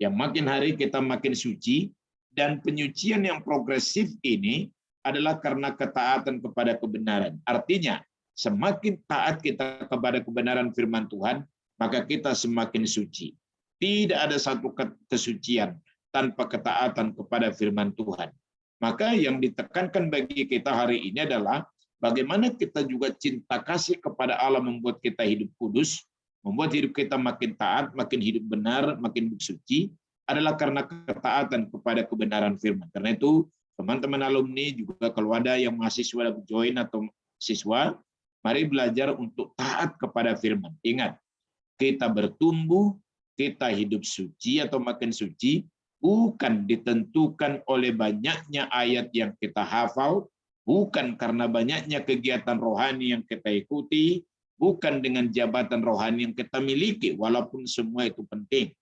yang makin hari kita makin suci. Dan penyucian yang progresif ini adalah karena ketaatan kepada kebenaran. Artinya, semakin taat kita kepada kebenaran firman Tuhan, maka kita semakin suci. Tidak ada satu kesucian tanpa ketaatan kepada firman Tuhan. Maka yang ditekankan bagi kita hari ini adalah bagaimana kita juga cinta kasih kepada Allah membuat kita hidup kudus, membuat hidup kita makin taat, makin hidup benar, makin suci, adalah karena ketaatan kepada kebenaran firman. Karena itu, teman-teman alumni juga kalau ada yang mahasiswa join atau siswa, mari belajar untuk taat kepada firman. Ingat, kita bertumbuh, kita hidup suci atau makin suci, bukan ditentukan oleh banyaknya ayat yang kita hafal, bukan karena banyaknya kegiatan rohani yang kita ikuti, bukan dengan jabatan rohani yang kita miliki, walaupun semua itu penting.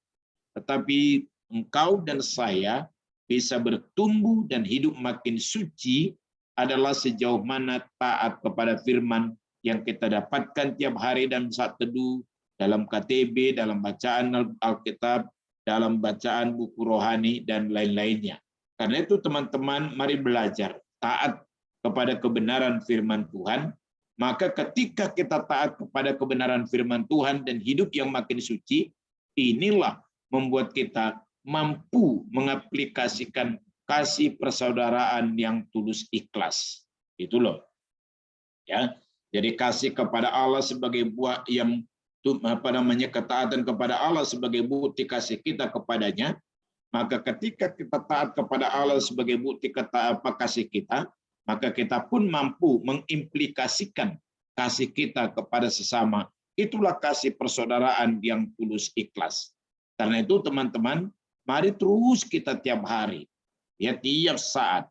Tetapi engkau dan saya bisa bertumbuh dan hidup makin suci adalah sejauh mana taat kepada firman yang kita dapatkan tiap hari dalam saat teduh, dalam KTB, dalam bacaan Alkitab, dalam bacaan buku rohani, dan lain-lainnya. Karena itu teman-teman, mari belajar taat kepada kebenaran firman Tuhan. Maka ketika kita taat kepada kebenaran firman Tuhan dan hidup yang makin suci, inilah membuat kita mampu mengaplikasikan kasih persaudaraan yang tulus ikhlas. Itu loh. Ya. Jadi kasih kepada Allah sebagai buah yang ketaatan kepada Allah sebagai bukti kasih kita kepadanya. Maka ketika kita taat kepada Allah sebagai bukti kasih kita, maka kita pun mampu mengimplikasikan kasih kita kepada sesama. Itulah kasih persaudaraan yang tulus ikhlas. Karena itu teman-teman, mari terus kita tiap hari, ya tiap saat,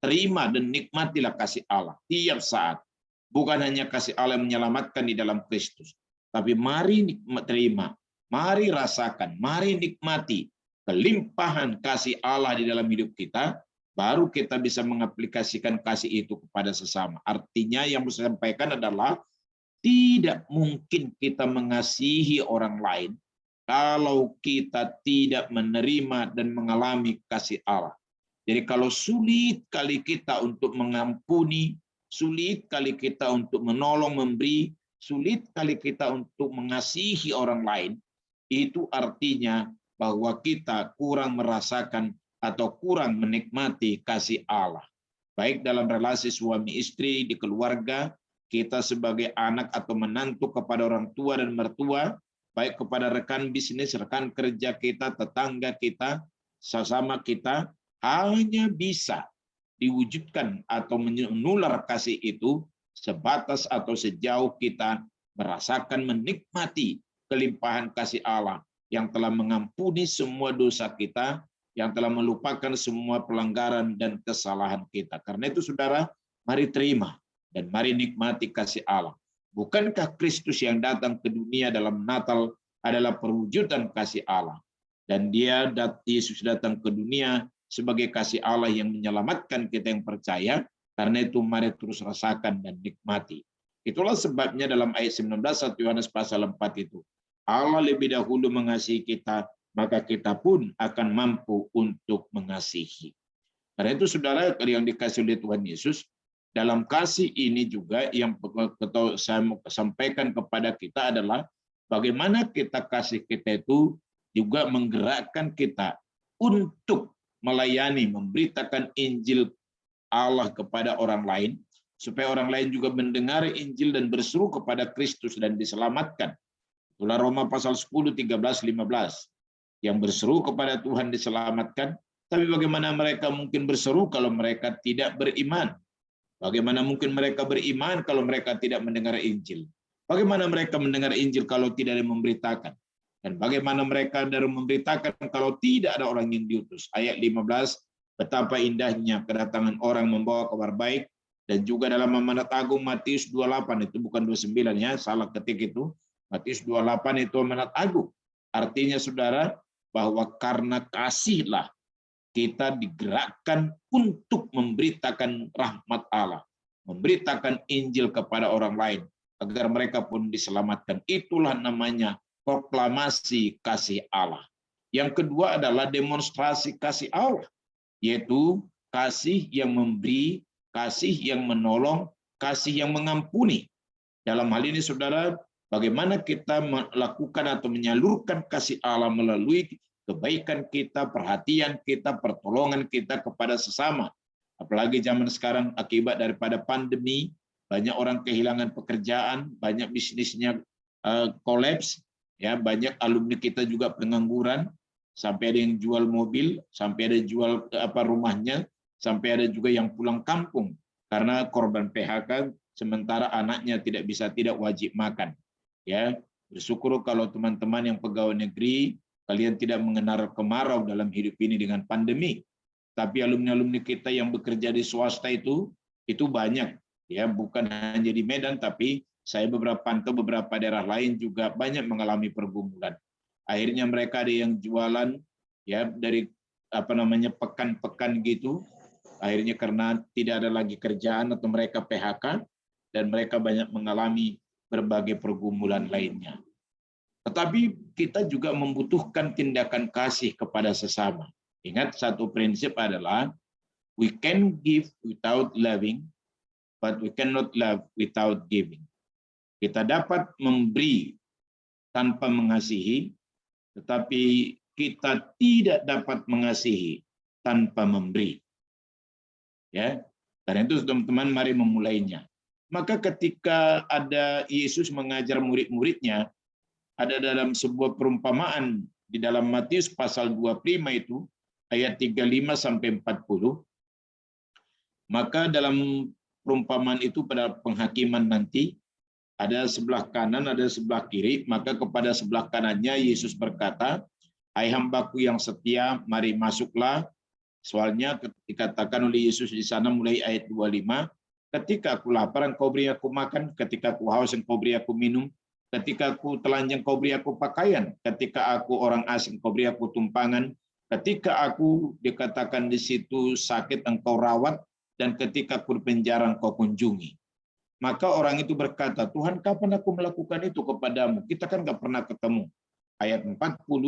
terima dan nikmatilah kasih Allah tiap saat. Bukan hanya kasih Allah yang menyelamatkan di dalam Kristus, tapi mari terima, mari rasakan, mari nikmati kelimpahan kasih Allah di dalam hidup kita, baru kita bisa mengaplikasikan kasih itu kepada sesama. Artinya yang saya sampaikan adalah tidak mungkin kita mengasihi orang lain kalau kita tidak menerima dan mengalami kasih Allah. Jadi kalau sulit kali kita untuk mengampuni, sulit kali kita untuk menolong, memberi, sulit kali kita untuk mengasihi orang lain, itu artinya bahwa kita kurang merasakan atau kurang menikmati kasih Allah. Baik dalam relasi suami istri, di keluarga, kita sebagai anak atau menantu kepada orang tua dan mertua, baik kepada rekan bisnis, rekan kerja kita, tetangga kita, sesama kita, hanya bisa diwujudkan atau menular kasih itu sebatas atau sejauh kita merasakan, menikmati kelimpahan kasih Allah yang telah mengampuni semua dosa kita, yang telah melupakan semua pelanggaran dan kesalahan kita. Karena itu saudara, mari terima dan mari nikmati kasih Allah. Bukankah Kristus yang datang ke dunia dalam Natal adalah perwujudan kasih Allah? Dan Yesus datang ke dunia sebagai kasih Allah yang menyelamatkan kita yang percaya. Karena itu mari terus rasakan dan nikmati. Itulah sebabnya dalam ayat 19 1 Yohanes pasal 4 itu, Allah lebih dahulu mengasihi kita, maka kita pun akan mampu untuk mengasihi. Karena itu saudara yang dikasih oleh Tuhan Yesus, dalam kasih ini juga yang saya mau sampaikan kepada kita adalah bagaimana kita kasih kita itu juga menggerakkan kita untuk melayani, memberitakan Injil Allah kepada orang lain, supaya orang lain juga mendengar Injil dan berseru kepada Kristus dan diselamatkan. Itulah Roma pasal 10, 13, 15. Yang berseru kepada Tuhan diselamatkan, tapi bagaimana mereka mungkin berseru kalau mereka tidak beriman? Bagaimana mungkin mereka beriman kalau mereka tidak mendengar Injil? Bagaimana mereka mendengar Injil kalau tidak ada yang memberitakan? Dan bagaimana mereka dari memberitakan kalau tidak ada orang yang diutus? Ayat 15, betapa indahnya kedatangan orang membawa kabar baik. Dan juga dalam amanat agung Matius 28, itu bukan 29 ya, salah ketik itu. Matius 28 itu amanat agung. Artinya saudara, bahwa karena kasihlah kita digerakkan untuk memberitakan rahmat Allah, memberitakan Injil kepada orang lain, agar mereka pun diselamatkan. Itulah namanya proklamasi kasih Allah. Yang kedua adalah demonstrasi kasih Allah, yaitu kasih yang memberi, kasih yang menolong, kasih yang mengampuni. Dalam hal ini saudara, bagaimana kita melakukan atau menyalurkan kasih Allah melalui kebaikan kita, perhatian kita, pertolongan kita kepada sesama. Apalagi zaman sekarang akibat daripada pandemi, banyak orang kehilangan pekerjaan, banyak bisnisnya kolaps, ya, banyak alumni kita juga pengangguran, sampai ada yang jual mobil, sampai ada jual rumahnya, sampai ada juga yang pulang kampung karena korban PHK, sementara anaknya tidak wajib makan. Ya, bersyukur kalau teman-teman yang pegawai negeri, kalian tidak mengenal kemarau dalam hidup ini dengan pandemi. Tapi alumni-alumni kita yang bekerja di swasta itu banyak, ya, bukan hanya di Medan, tapi saya pantau beberapa daerah lain juga banyak mengalami pergumulan. Akhirnya mereka ada yang jualan, ya, dari pekan-pekan gitu. Akhirnya karena tidak ada lagi kerjaan atau mereka PHK, dan mereka banyak mengalami berbagai pergumulan lainnya. Tetapi kita juga membutuhkan tindakan kasih kepada sesama. Ingat, satu prinsip adalah we can give without loving, but we cannot love without giving. Kita dapat memberi tanpa mengasihi, tetapi kita tidak dapat mengasihi tanpa memberi. Ya, karena itu teman-teman mari memulainya. Maka ketika ada Yesus mengajar murid-muridnya, ada dalam sebuah perumpamaan di dalam Matius pasal 25 itu, ayat 35 sampai 40. Maka dalam perumpamaan itu pada penghakiman nanti, ada sebelah kanan, ada sebelah kiri, maka kepada sebelah kanannya Yesus berkata, "Hai hambaku yang setia, mari masuklah." Soalnya dikatakan oleh Yesus di sana mulai ayat 25, Ketika aku lapar, Engkau beri aku makan. Ketika aku haus, Engkau beri aku minum. Ketika aku telanjang, Engkau beri aku pakaian. Ketika aku orang asing, Engkau beri aku tumpangan. Ketika aku dikatakan di situ sakit, Engkau rawat. Dan ketika aku di penjara, Engkau kunjungi. Maka orang itu berkata, Tuhan, kapan aku melakukan itu kepadamu? Kita kan nggak pernah ketemu. Ayat 40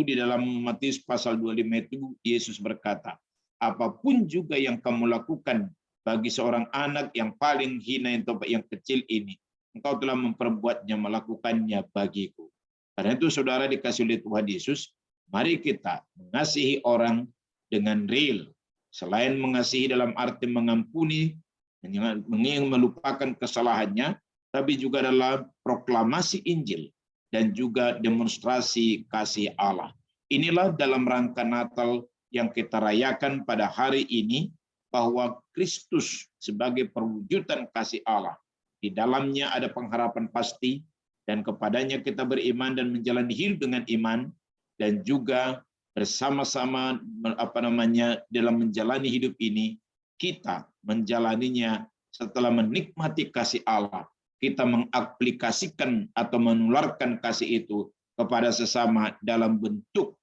di dalam Matius pasal 25 itu, Yesus berkata, apapun juga yang kamu lakukan bagi seorang anak yang paling hina yang kecil ini, engkau telah memperbuatnya, melakukannya bagiku. Karena itu saudara dikasih oleh Tuhan Yesus, mari kita mengasihi orang dengan real. Selain mengasihi dalam arti mengampuni, melupakan kesalahannya, tapi juga dalam proklamasi Injil dan juga demonstrasi kasih Allah. Inilah dalam rangka Natal yang kita rayakan pada hari ini, bahwa Kristus sebagai perwujudan kasih Allah. Di dalamnya ada pengharapan pasti, dan kepadanya kita beriman dan menjalani hidup dengan iman, dan juga bersama-sama dalam menjalani hidup ini, kita menjalaninya setelah menikmati kasih Allah. Kita mengaplikasikan atau menularkan kasih itu kepada sesama dalam bentuk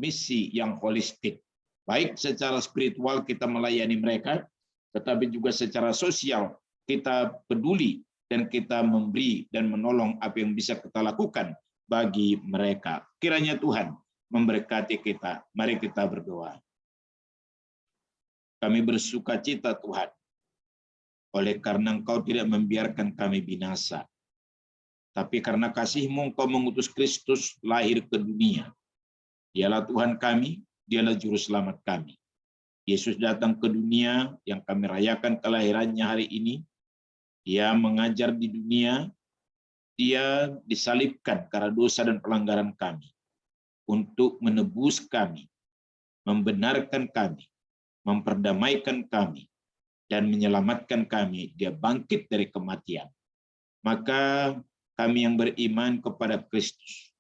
misi yang holistik. Baik secara spiritual kita melayani mereka, tetapi juga secara sosial kita peduli dan kita memberi dan menolong apa yang bisa kita lakukan bagi mereka. Kiranya Tuhan memberkati kita. Mari kita berdoa. Kami bersuka cita Tuhan, oleh karena Engkau tidak membiarkan kami binasa. Tapi karena kasih-Mu Engkau mengutus Kristus lahir ke dunia. Dialah Tuhan kami, Dialah Juru Selamat kami. Yesus datang ke dunia yang kami rayakan kelahirannya hari ini. Dia mengajar di dunia, Dia disalibkan karena dosa dan pelanggaran kami. Untuk menebus kami, membenarkan kami, memperdamaikan kami, dan menyelamatkan kami. Dia bangkit dari kematian. Maka kami yang beriman kepada Kristus,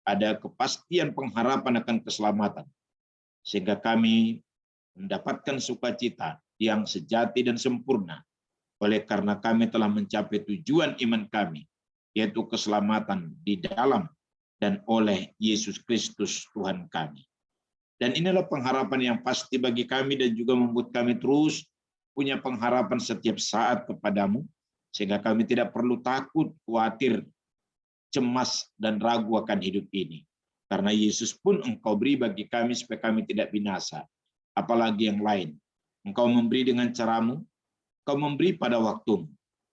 ada kepastian pengharapan akan keselamatan, sehingga kami mendapatkan sukacita yang sejati dan sempurna, oleh karena kami telah mencapai tujuan iman kami, yaitu keselamatan di dalam dan oleh Yesus Kristus Tuhan kami. Dan inilah pengharapan yang pasti bagi kami dan juga membuat kami terus punya pengharapan setiap saat kepadamu, sehingga kami tidak perlu takut, khawatir, cemas, dan ragu akan hidup ini. Karena Yesus pun Engkau beri bagi kami supaya kami tidak binasa. Apalagi yang lain. Engkau memberi dengan caramu, Engkau memberi pada waktumu.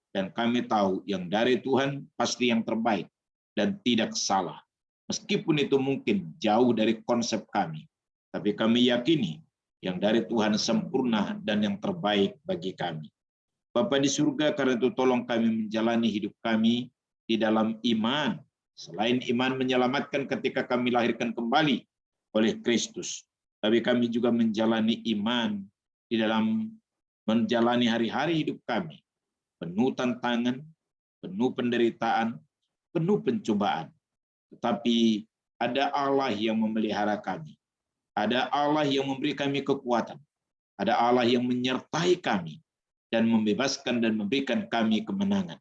Dan kami tahu yang dari Tuhan pasti yang terbaik dan tidak salah. Meskipun itu mungkin jauh dari konsep kami. Tapi kami yakini yang dari Tuhan sempurna dan yang terbaik bagi kami. Bapa di surga, karena itu tolong kami menjalani hidup kami di dalam iman. Selain iman menyelamatkan ketika kami lahirkan kembali oleh Kristus, tapi kami juga menjalani iman di dalam menjalani hari-hari hidup kami. Penuh tantangan, penuh penderitaan, penuh pencobaan. Tetapi ada Allah yang memelihara kami. Ada Allah yang memberi kami kekuatan. Ada Allah yang menyertai kami dan membebaskan dan memberikan kami kemenangan.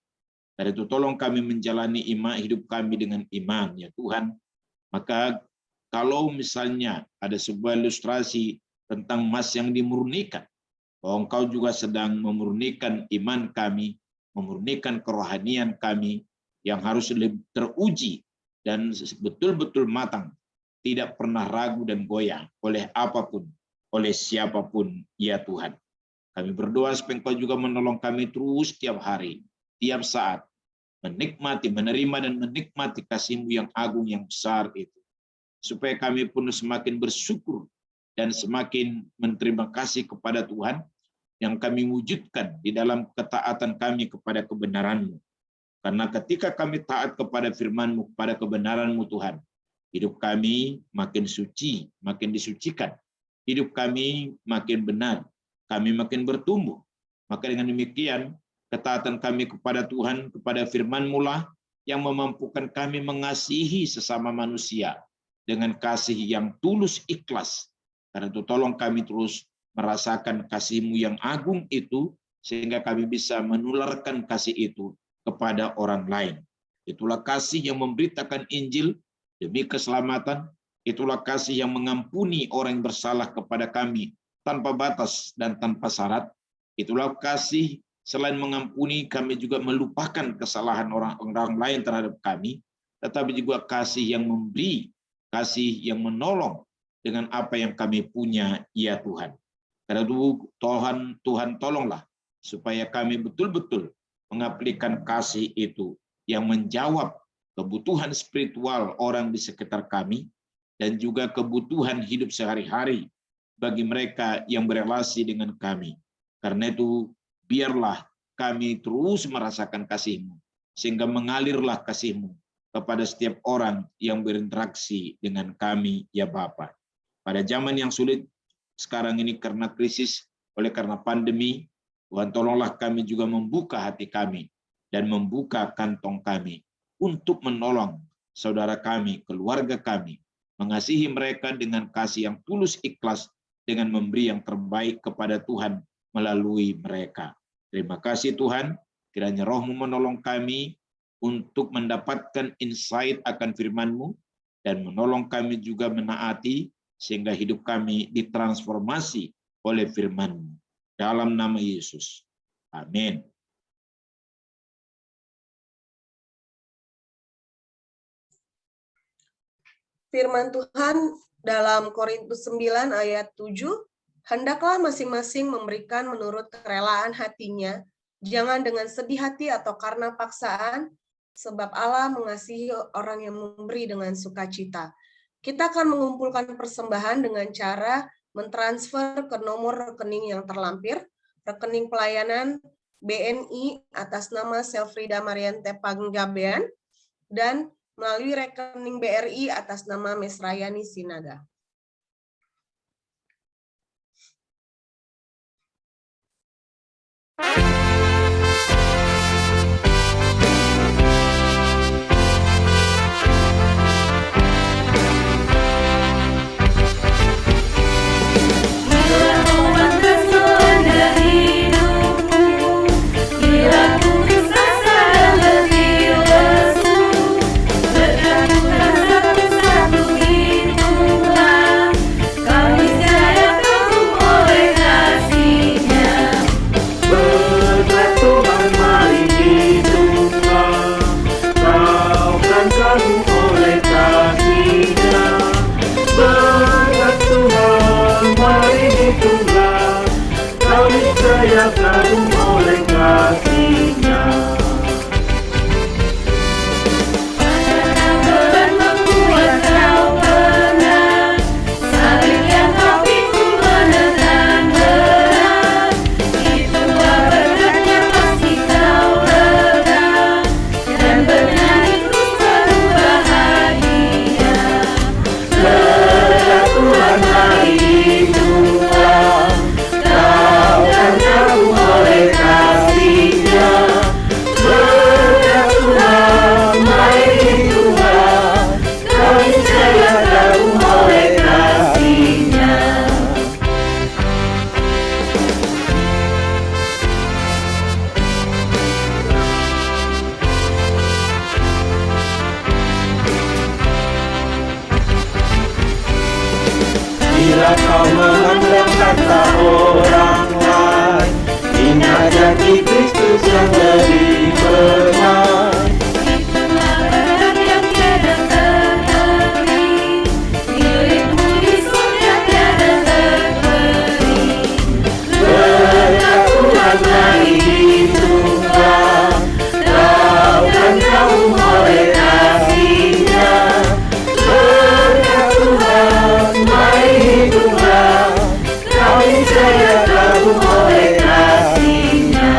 Dari itu tolong kami menjalani hidup kami dengan iman, ya Tuhan. Maka kalau misalnya ada sebuah ilustrasi tentang emas yang dimurnikan, bahwa Engkau juga sedang memurnikan iman kami, memurnikan kerohanian kami yang harus teruji dan betul-betul matang, tidak pernah ragu dan goyah oleh apapun, oleh siapapun, ya Tuhan. Kami berdoa supaya Engkau juga menolong kami terus tiap hari, tiap saat, menikmati, menerima dan menikmati kasih-Mu yang agung, yang besar itu. Supaya kami pun semakin bersyukur dan semakin menerima kasih kepada Tuhan yang kami wujudkan di dalam ketaatan kami kepada kebenaran-Mu. Karena ketika kami taat kepada firman-Mu, kepada kebenaran-Mu Tuhan, hidup kami makin suci, makin disucikan. Hidup kami makin benar, kami makin bertumbuh. Maka dengan demikian, ketaatan kami kepada Tuhan, kepada firman-Mu lah yang memampukan kami mengasihi sesama manusia dengan kasih yang tulus ikhlas. Karena itu tolong kami terus merasakan kasih-Mu yang agung itu sehingga kami bisa menularkan kasih itu kepada orang lain. Itulah kasih yang memberitakan Injil demi keselamatan. Itulah kasih yang mengampuni orang yang bersalah kepada kami tanpa batas dan tanpa syarat. Itulah kasih selain mengampuni, kami juga melupakan kesalahan orang lain terhadap kami, tetapi juga kasih yang memberi, kasih yang menolong dengan apa yang kami punya, ya Tuhan. Karena itu Tuhan tolonglah supaya kami betul-betul mengaplikan kasih itu yang menjawab kebutuhan spiritual orang di sekitar kami dan juga kebutuhan hidup sehari-hari bagi mereka yang berelasi dengan kami. Karena itu biarlah kami terus merasakan kasih-Mu, sehingga mengalirlah kasih-Mu kepada setiap orang yang berinteraksi dengan kami, ya Bapa. Pada zaman yang sulit sekarang ini karena krisis, oleh karena pandemi, Tuhan tolonglah kami juga membuka hati kami dan membuka kantong kami untuk menolong saudara kami, keluarga kami, mengasihi mereka dengan kasih yang tulus ikhlas, dengan memberi yang terbaik kepada Tuhan melalui mereka. Terima kasih Tuhan, kiranya Roh-Mu menolong kami untuk mendapatkan insight akan firman-Mu dan menolong kami juga menaati sehingga hidup kami ditransformasi oleh firman-Mu. Dalam nama Yesus. Amin. Firman Tuhan dalam Korintus 9 ayat 7, hendaklah masing-masing memberikan menurut kerelaan hatinya, jangan dengan sedih hati atau karena paksaan, sebab Allah mengasihi orang yang memberi dengan sukacita. Kita akan mengumpulkan persembahan dengan cara mentransfer ke nomor rekening yang terlampir, rekening pelayanan BNI atas nama Selfrida Mariante Panggabean, dan melalui rekening BRI atas nama Mesrayani Sinaga. Bila kau memandang kata orang lain, ingat janji Kristus yang lebih benar. Itulah benar yang tiada terhenti, milikmu di surga tiada terhenti. Berkat Tuhan mari hitunglah, lautan kaum oleh kasih-Nya. Berkat Tuhan mari hitunglah, kami saya kagum oleh kasih-Nya.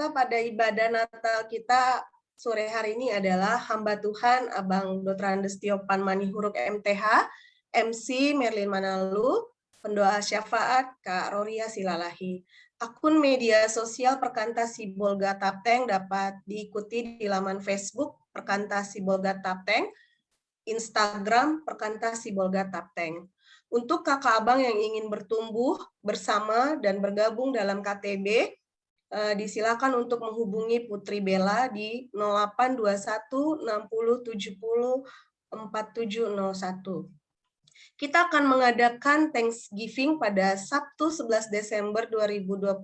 peserta pada ibadah Natal kita sore hari ini adalah hamba Tuhan Abang Dr. Andes Tiopan Manihuruk MTH, MC Merlin Manalu, pendoa syafaat Kak Roria Silalahi. Akun media sosial Perkantas Sibolga Tapteng dapat diikuti di laman Facebook Perkantas Sibolga Tapteng, Instagram Perkantas Sibolga Tapteng. Untuk kakak abang yang ingin bertumbuh bersama dan bergabung dalam KTB, disilakan untuk menghubungi Putri Bella di 0821 60 70 4701. Kita akan mengadakan Thanksgiving pada Sabtu 11 Desember 2021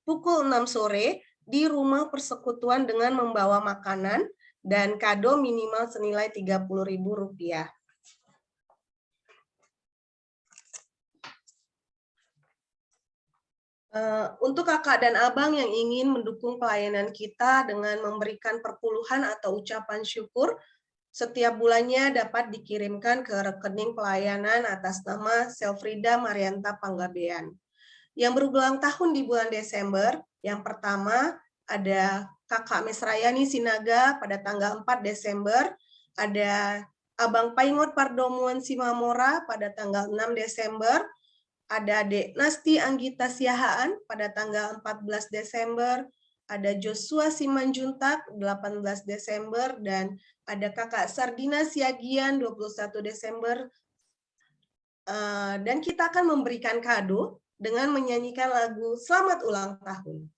pukul 6 sore di Rumah Persekutuan dengan membawa makanan dan kado minimal senilai Rp30.000. Untuk kakak dan abang yang ingin mendukung pelayanan kita dengan memberikan perpuluhan atau ucapan syukur, setiap bulannya dapat dikirimkan ke rekening pelayanan atas nama Selfrida Marianta Panggabean. Yang berulang tahun di bulan Desember, yang pertama ada Kakak Mesrayani Sinaga pada tanggal 4 Desember, ada Abang Paingot Pardomuan Simamora pada tanggal 6 Desember, ada Dek Nasti Anggita Siahaan pada tanggal 14 Desember, ada Joshua Simanjuntak 18 Desember, dan ada Kakak Sardina Siagian 21 Desember. Dan kita akan memberikan kado dengan menyanyikan lagu Selamat Ulang Tahun.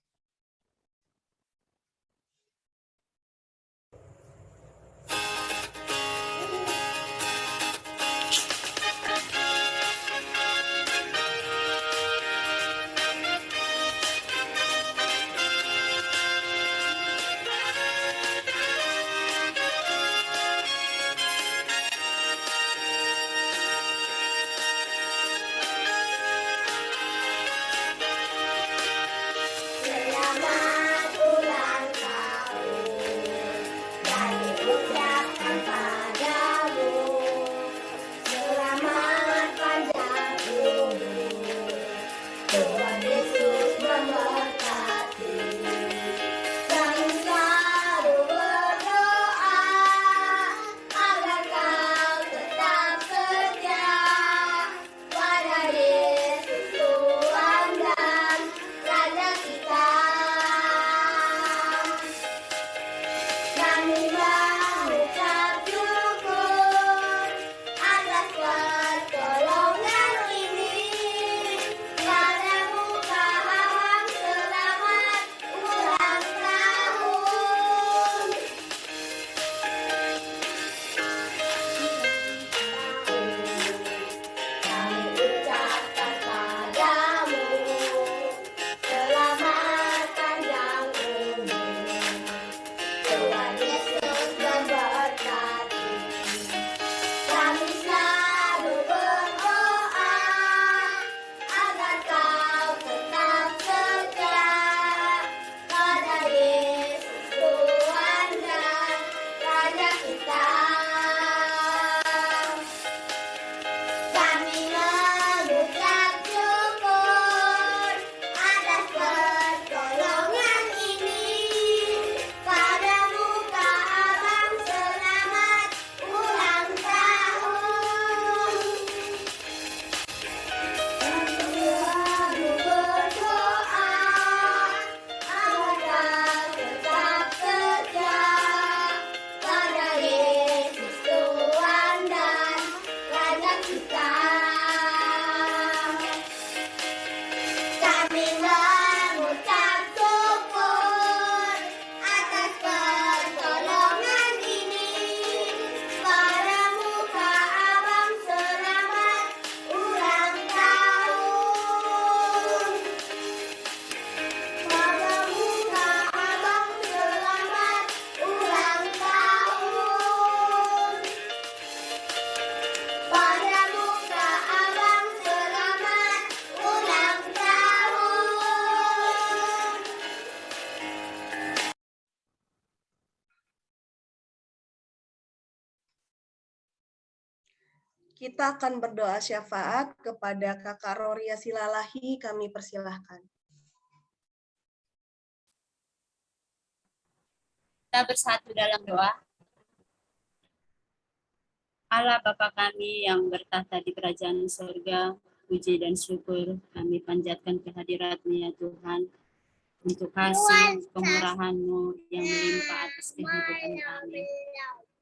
Kita akan berdoa syafaat kepada Kakak Roria Silalahi, kami persilahkan. Kita bersatu dalam doa. Allah Bapa kami yang bertahta di kerajaan surga, puji dan syukur kami panjatkan kehadirat-Mu ya Tuhan, untuk kasih kemurahan-Mu yang melimpah atas kehidupan kami.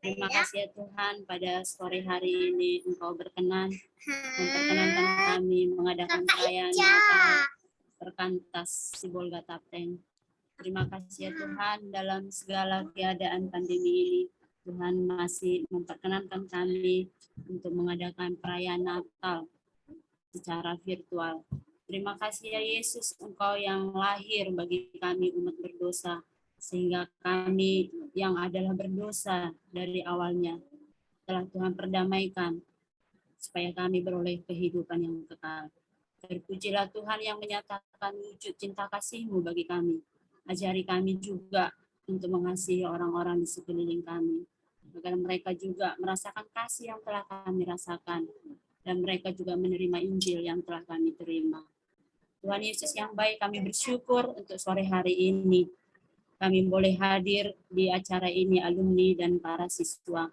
Terima kasih ya Tuhan, pada sore hari ini Engkau berkenan memperkenankan kami mengadakan perayaan Natal Perkantas Sibolga Tapteng. Terima kasih ya Tuhan, dalam segala keadaan pandemi ini, Tuhan masih memperkenankan kami untuk mengadakan perayaan Natal secara virtual. Terima kasih ya Yesus, Engkau yang lahir bagi kami umat berdosa, sehingga kami yang adalah berdosa dari awalnya telah Tuhan perdamaikan, supaya kami beroleh kehidupan yang kekal. Terpujilah Tuhan yang menyatakan wujud cinta kasih-Mu bagi kami. Ajari kami juga untuk mengasihi orang-orang di sekeliling kami, agar mereka juga merasakan kasih yang telah kami rasakan, dan mereka juga menerima Injil yang telah kami terima. Tuhan Yesus yang baik, kami bersyukur untuk sore hari ini. Kami boleh hadir di acara ini, alumni dan para siswa.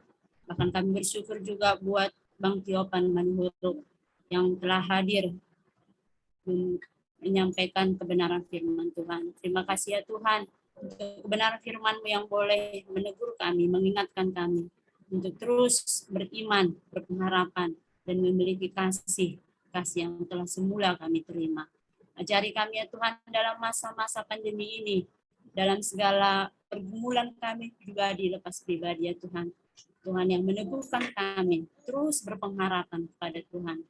Bahkan kami bersyukur juga buat Bang Tiopan Manhuruk yang telah hadir menyampaikan kebenaran firman Tuhan. Terima kasih ya Tuhan, untuk kebenaran firman-Mu yang boleh menegur kami, mengingatkan kami untuk terus beriman, berpengharapan, dan memiliki kasih yang telah semula kami terima. Ajari kami ya Tuhan dalam masa-masa pandemi ini, dalam segala pergumulan kami pribadi lepas pribadi ya Tuhan. Tuhan yang meneguhkan kami, terus berpengharapan kepada Tuhan.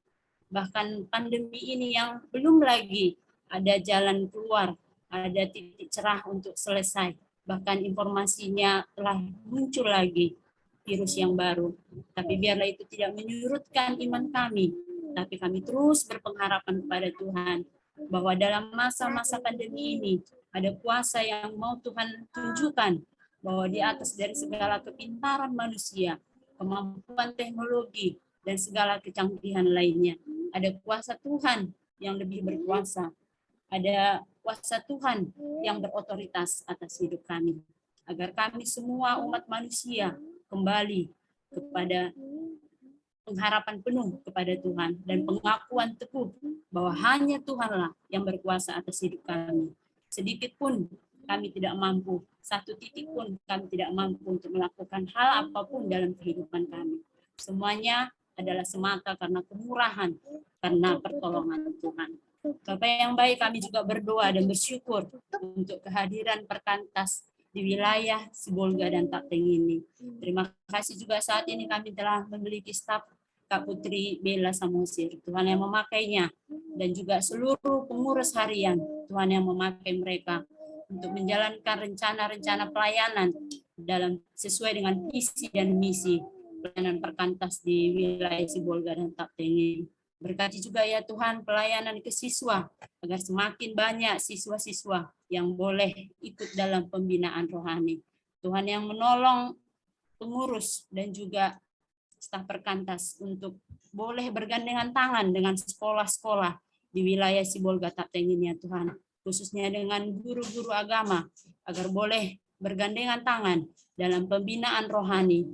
Bahkan pandemi ini yang belum lagi ada jalan keluar, ada titik cerah untuk selesai. Bahkan informasinya telah muncul lagi virus yang baru. Tapi biarlah itu tidak menyurutkan iman kami. Tapi kami terus berpengharapan kepada Tuhan, bahwa dalam masa-masa pandemi ini ada kuasa yang mau Tuhan tunjukkan, bahwa di atas dari segala kepintaran manusia, kemampuan teknologi, dan segala kecanggihan lainnya, ada kuasa Tuhan yang lebih berkuasa. Ada kuasa Tuhan yang berotoritas atas hidup kami. Agar kami semua umat manusia kembali kepada pengharapan penuh kepada Tuhan dan pengakuan teguh bahwa hanya Tuhanlah yang berkuasa atas hidup kami. Sedikit pun kami tidak mampu, satu titik pun kami tidak mampu untuk melakukan hal apapun dalam kehidupan kami. Semuanya adalah semata karena kemurahan, karena pertolongan Tuhan. Bapak yang baik, kami juga berdoa dan bersyukur untuk kehadiran Perkantas di wilayah Sibolga dan Tapteng ini. Terima kasih juga saat ini kami telah memiliki staf Kak Putri Bella Samosir. Tuhan yang memakainya, dan juga seluruh pengurus harian, Tuhan yang memakai mereka untuk menjalankan rencana-rencana pelayanan dalam sesuai dengan visi dan misi pelayanan Perkantas di wilayah Sibolga dan Tapteng ini. Berkati juga ya Tuhan pelayanan ke siswa, agar semakin banyak siswa-siswa yang boleh ikut dalam pembinaan rohani. Tuhan yang menolong pengurus dan juga staf Perkantas untuk boleh bergandengan tangan dengan sekolah-sekolah di wilayah Sibolga Tapteng ini ya Tuhan. Khususnya dengan guru-guru agama, agar boleh bergandengan tangan dalam pembinaan rohani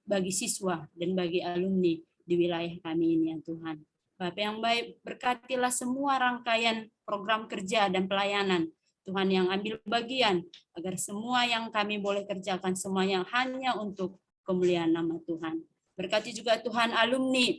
bagi siswa dan bagi alumni di wilayah kami ini ya Tuhan. Bapak yang baik, berkatilah semua rangkaian program kerja dan pelayanan Tuhan yang ambil bagian, agar semua yang kami boleh kerjakan semuanya hanya untuk kemuliaan nama Tuhan. Berkati juga Tuhan alumni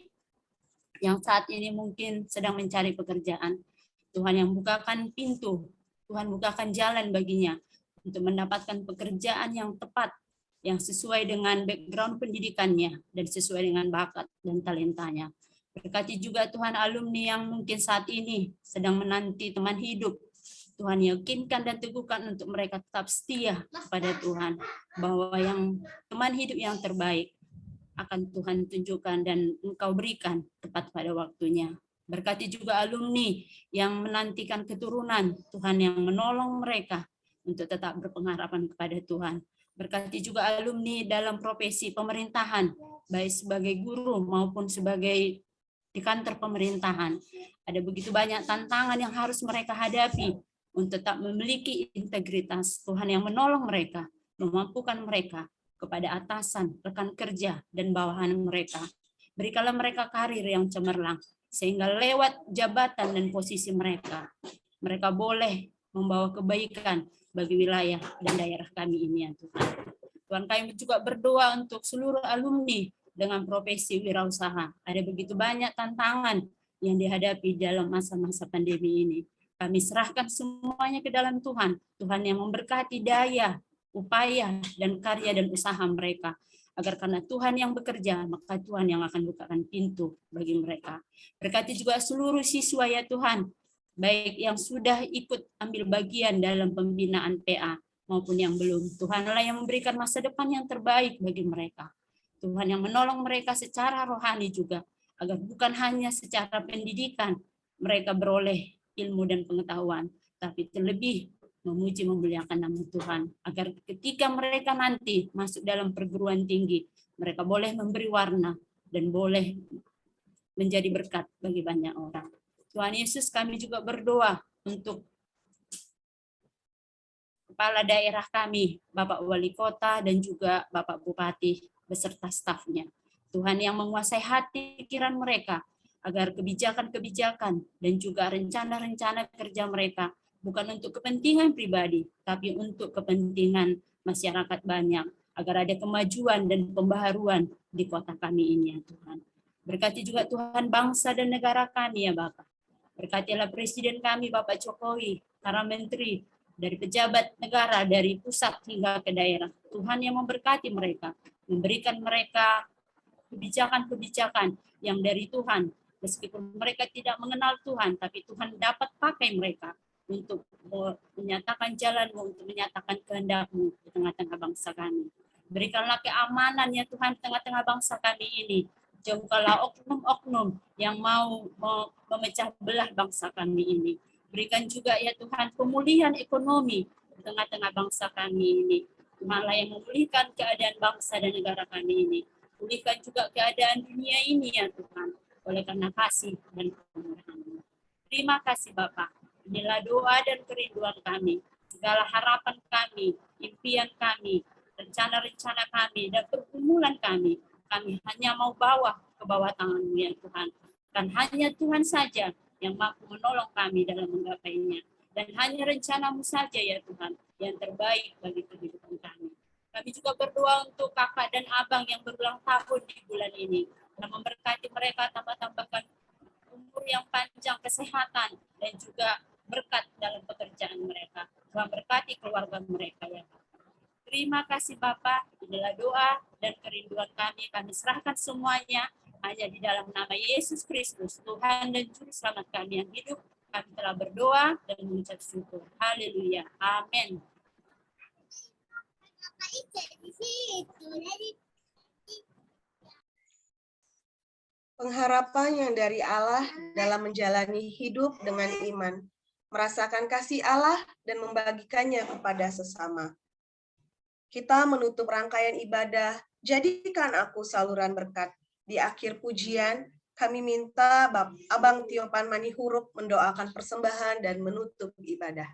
yang saat ini mungkin sedang mencari pekerjaan. Tuhan yang bukakan pintu, Tuhan bukakan jalan baginya untuk mendapatkan pekerjaan yang tepat, yang sesuai dengan background pendidikannya dan sesuai dengan bakat dan talentanya. Berkati juga Tuhan alumni yang mungkin saat ini sedang menanti teman hidup. Tuhan yakinkan dan teguhkan untuk mereka tetap setia kepada Tuhan, bahwa yang teman hidup yang terbaik akan Tuhan tunjukkan dan Engkau berikan tepat pada waktunya. Berkati juga alumni yang menantikan keturunan, Tuhan yang menolong mereka untuk tetap berpengharapan kepada Tuhan. Berkati juga alumni dalam profesi pemerintahan, baik sebagai guru maupun sebagai di kantor pemerintahan. Ada begitu banyak tantangan yang harus mereka hadapi untuk tetap memiliki integritas. Tuhan yang menolong mereka memampukan mereka kepada atasan, rekan kerja, dan bawahan mereka. Berikanlah mereka karir yang cemerlang, sehingga lewat jabatan dan posisi mereka, mereka boleh membawa kebaikan bagi wilayah dan daerah kami ini, ya Tuhan. Tuhan, kami juga berdoa untuk seluruh alumni dengan profesi wirausaha. Ada begitu banyak tantangan yang dihadapi dalam masa-masa pandemi ini. Kami serahkan semuanya ke dalam Tuhan. Tuhan yang memberkati daya, upaya, dan karya dan usaha mereka. Agar karena Tuhan yang bekerja, maka Tuhan yang akan bukakan pintu bagi mereka. Berkati juga seluruh siswa, ya Tuhan, baik yang sudah ikut ambil bagian dalam pembinaan PA maupun yang belum. Tuhanlah yang memberikan masa depan yang terbaik bagi mereka. Tuhan yang menolong mereka secara rohani juga, agar bukan hanya secara pendidikan mereka beroleh ilmu dan pengetahuan, tapi terlebih memuji memuliakan nama Tuhan, agar ketika mereka nanti masuk dalam perguruan tinggi, mereka boleh memberi warna dan boleh menjadi berkat bagi banyak orang. Tuhan Yesus, kami juga berdoa untuk kepala daerah kami, Bapak Wali Kota dan juga Bapak Bupati beserta stafnya. Tuhan yang menguasai hati pikiran mereka, agar kebijakan-kebijakan dan juga rencana-rencana kerja mereka bukan untuk kepentingan pribadi, tapi untuk kepentingan masyarakat banyak, agar ada kemajuan dan pembaharuan di kota kami ini, ya Tuhan. Berkati juga Tuhan bangsa dan negara kami, ya Bapak. Berkatilah Presiden kami, Bapak Jokowi, para menteri, dari pejabat negara, dari pusat hingga ke daerah. Tuhan yang memberkati mereka, memberikan mereka kebijakan-kebijakan yang dari Tuhan. Meskipun mereka tidak mengenal Tuhan, tapi Tuhan dapat pakai mereka untuk menyatakan jalan-Mu, untuk menyatakan kehendak-Mu di tengah-tengah bangsa kami. Berikanlah keamanan, ya Tuhan, di tengah-tengah bangsa kami ini. Jauhkanlah oknum-oknum yang mau memecah belah bangsa kami ini. Berikan juga, ya Tuhan, pemulihan ekonomi di tengah-tengah bangsa kami ini. Tuhanlah yang memulihkan keadaan bangsa dan negara kami ini. Pulihkan juga keadaan dunia ini, ya Tuhan, oleh karena kasih dan kemurahan-Mu. Terima kasih Bapak. Inilah doa dan kerinduan kami. Segala harapan kami, impian kami, rencana-rencana kami, dan pergumulan kami hanya mau bawa ke bawah tangan-Mu, ya Tuhan. Dan hanya Tuhan saja yang mampu menolong kami dalam menggapainya. Dan hanya rencana-Mu saja, ya Tuhan, yang terbaik bagi kehidupan kami. Kami juga berdoa untuk kakak dan abang yang berulang tahun di bulan ini. Dan memberkati mereka, tambah-tambahkan umur yang panjang, kesehatan, dan juga berkat dalam pekerjaan mereka. Tuhan berkati keluarga mereka, ya Bapak. Terima kasih Bapak. Inilah doa dan kerinduan kami. Kami serahkan semuanya hanya di dalam nama Yesus Kristus, Tuhan dan Juru Selamat kami yang hidup. Kami telah berdoa dan mengucap syukur. Haleluya. Amin. Pengharapan yang dari Allah dalam menjalani hidup dengan iman, merasakan kasih Allah dan membagikannya kepada sesama. Kita menutup rangkaian ibadah, jadikan aku saluran berkat. Di akhir pujian, kami minta Abang Tiopan Manihuruk mendoakan persembahan dan menutup ibadah.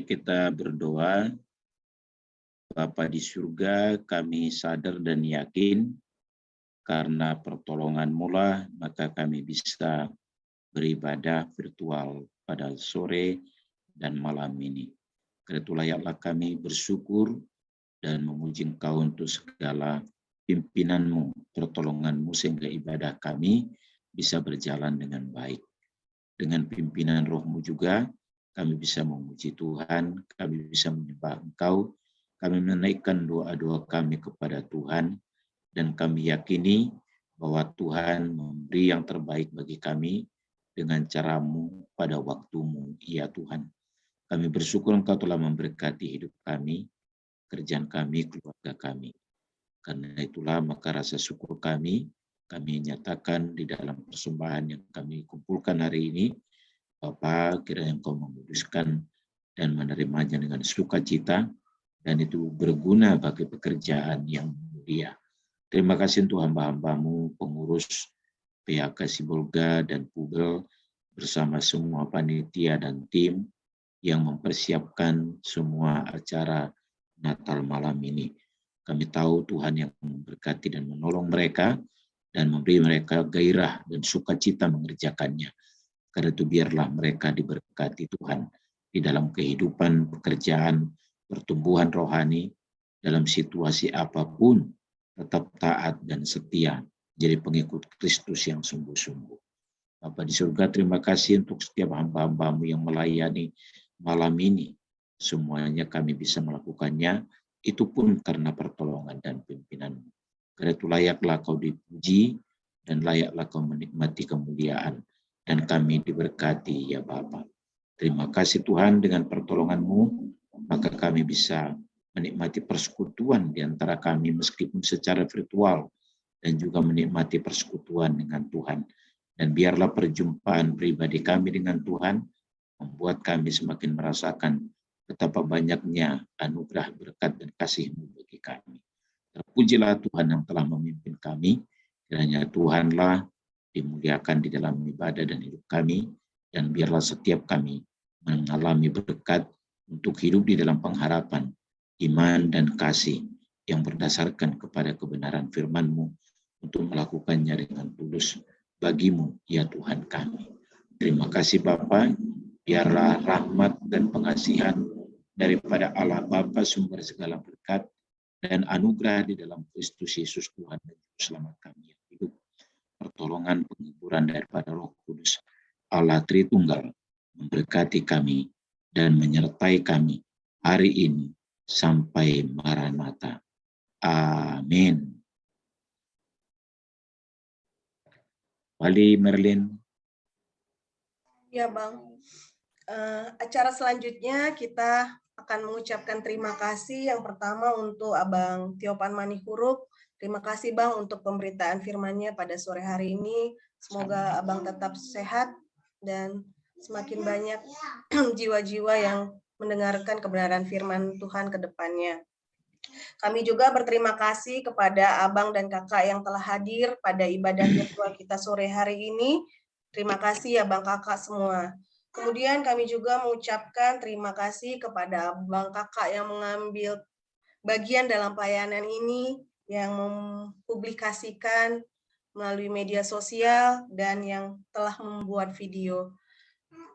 kita berdoa. Bapa di surga, kami sadar dan yakin karena pertolongan-Mu lah maka kami bisa beribadah virtual pada sore dan malam ini. Karena itu layaklah kami bersyukur dan memuji Engkau untuk segala pimpinan-Mu, pertolongan-Mu sehingga ibadah kami bisa berjalan dengan baik. Dengan pimpinan Roh-Mu juga kami bisa memuji Tuhan, kami bisa menyembah Engkau, kami menaikkan doa-doa kami kepada Tuhan, dan kami yakini bahwa Tuhan memberi yang terbaik bagi kami dengan cara-Mu pada waktu-Mu, ya Tuhan. Kami bersyukur Engkau telah memberkati hidup kami, kerjaan kami, keluarga kami. Karena itulah maka rasa syukur kami nyatakan di dalam persembahan yang kami kumpulkan hari ini. Bapa, kiranya Engkau menguduskan dan menerimanya dengan sukacita, dan itu berguna bagi pekerjaan yang mulia. Terima kasih untuk hamba-hamba-Mu, pengurus PHK Sibolga dan Pubel, bersama semua panitia dan tim yang mempersiapkan semua acara Natal malam ini. Kami tahu Tuhan yang memberkati dan menolong mereka, dan memberi mereka gairah dan sukacita mengerjakannya. Karena itu biarlah mereka diberkati Tuhan di dalam kehidupan, pekerjaan, pertumbuhan rohani, dalam situasi apapun, tetap taat dan setia, jadi pengikut Kristus yang sungguh-sungguh. Bapa di surga, terima kasih untuk setiap hamba-hamba-Mu yang melayani malam ini. Semuanya kami bisa melakukannya, itu pun karena pertolongan dan pimpinan-Mu. Karena itu layaklah Kau dipuji, dan layaklah Kau menikmati kemuliaan, dan kami diberkati ya Bapa. Terima kasih Tuhan, dengan pertolongan-Mu, maka kami bisa menikmati persekutuan di antara kami meskipun secara virtual, dan juga menikmati persekutuan dengan Tuhan. Dan biarlah perjumpaan pribadi kami dengan Tuhan membuat kami semakin merasakan betapa banyaknya anugerah, berkat, dan kasih-Mu bagi kami. Terpujilah Tuhan yang telah memimpin kami, kiranya Tuhanlah dimuliakan di dalam ibadah dan hidup kami, dan biarlah setiap kami mengalami berkat untuk hidup di dalam pengharapan, iman, dan kasih yang berdasarkan kepada kebenaran firman-Mu, untuk melakukannya dengan tulus bagi-Mu, ya Tuhan kami. Terima kasih Bapa, biarlah rahmat dan pengasihan daripada Allah Bapa sumber segala berkat dan anugerah di dalam Kristus Yesus Tuhan dan Juru Selamat kami yang hidup, pertolongan penghiburan daripada Roh Kudus Allah Tritunggal memberkati kami dan menyertai kami hari ini sampai Maranatha. Amin. Wali Merlin. Ya Bang, acara selanjutnya kita akan mengucapkan terima kasih. Yang pertama untuk Abang Tiopan Manihuruk. Terima kasih Bang untuk pemberitaan firman-Nya pada sore hari ini. Semoga Abang tetap sehat dan semakin banyak jiwa-jiwa yang mendengarkan kebenaran firman Tuhan ke depannya. Kami juga berterima kasih kepada Abang dan Kakak yang telah hadir pada ibadah virtual kita sore hari ini. Terima kasih Abang Kakak semua. Kemudian kami juga mengucapkan terima kasih kepada Abang Kakak yang mengambil bagian dalam pelayanan ini, yang mempublikasikan melalui media sosial dan yang telah membuat video.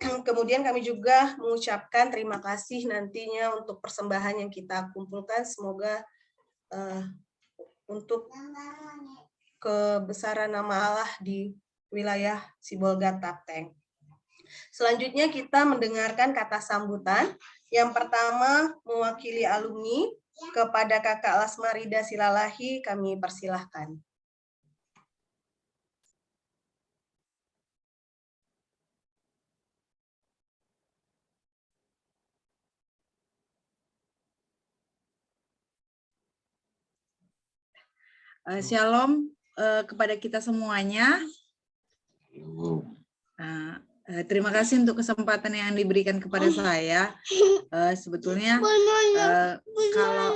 Kemudian kami juga mengucapkan terima kasih nantinya untuk persembahan yang kita kumpulkan. Semoga untuk kebesaran nama Allah di wilayah Sibolga Tapteng. Selanjutnya kita mendengarkan kata sambutan. Yang pertama mewakili alumni, kepada Kakak Lasmarida Silalahi kami persilahkan. Shalom kepada kita semuanya. Terima kasih untuk kesempatan yang diberikan kepada saya. Sebetulnya kalau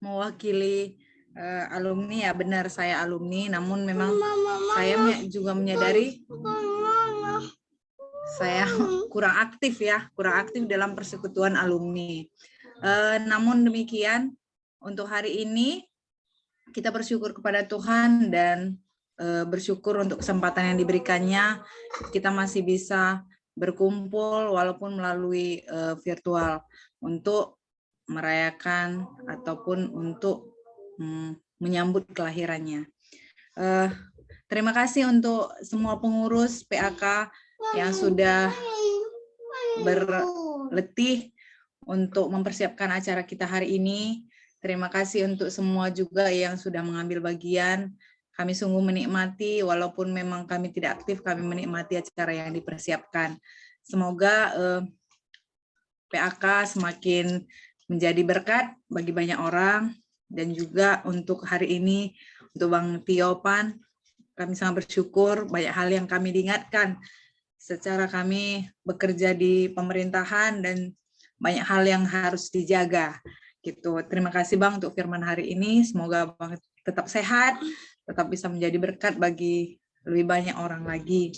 mewakili alumni, ya benar saya alumni, namun memang saya juga menyadari saya kurang aktif dalam persekutuan alumni. Namun demikian, untuk hari ini kita bersyukur kepada Tuhan dan bersyukur untuk kesempatan yang diberikannya. Kita masih bisa berkumpul walaupun melalui virtual untuk merayakan ataupun untuk menyambut kelahirannya. Terima kasih untuk semua pengurus PAK yang sudah berletih untuk mempersiapkan acara kita hari ini. Terima kasih untuk semua juga yang sudah mengambil bagian. Kami sungguh menikmati, walaupun memang kami tidak aktif, kami menikmati acara yang dipersiapkan. Semoga PAK semakin menjadi berkat bagi banyak orang, dan juga untuk hari ini, untuk Bang Tiopan, kami sangat bersyukur banyak hal yang kami diingatkan secara kami bekerja di pemerintahan dan banyak hal yang harus dijaga. Gitu. Terima kasih Bang untuk firman hari ini. Semoga Bang tetap sehat, tetap bisa menjadi berkat bagi lebih banyak orang lagi.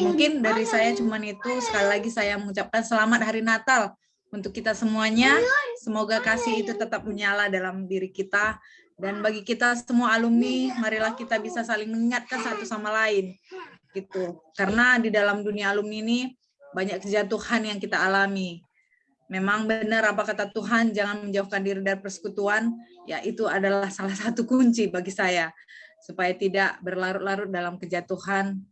Mungkin dari saya cuman itu. Sekali lagi saya mengucapkan selamat hari Natal untuk kita semuanya. Semoga kasih itu tetap menyala dalam diri kita. Dan bagi kita semua alumni, marilah kita bisa saling mengingatkan satu sama lain. Gitu. Karena di dalam dunia alumni ini banyak kejatuhan yang kita alami. Memang benar apa kata Tuhan, jangan menjauhkan diri dari persekutuan, ya itu adalah salah satu kunci bagi saya, supaya tidak berlarut-larut dalam kejatuhan,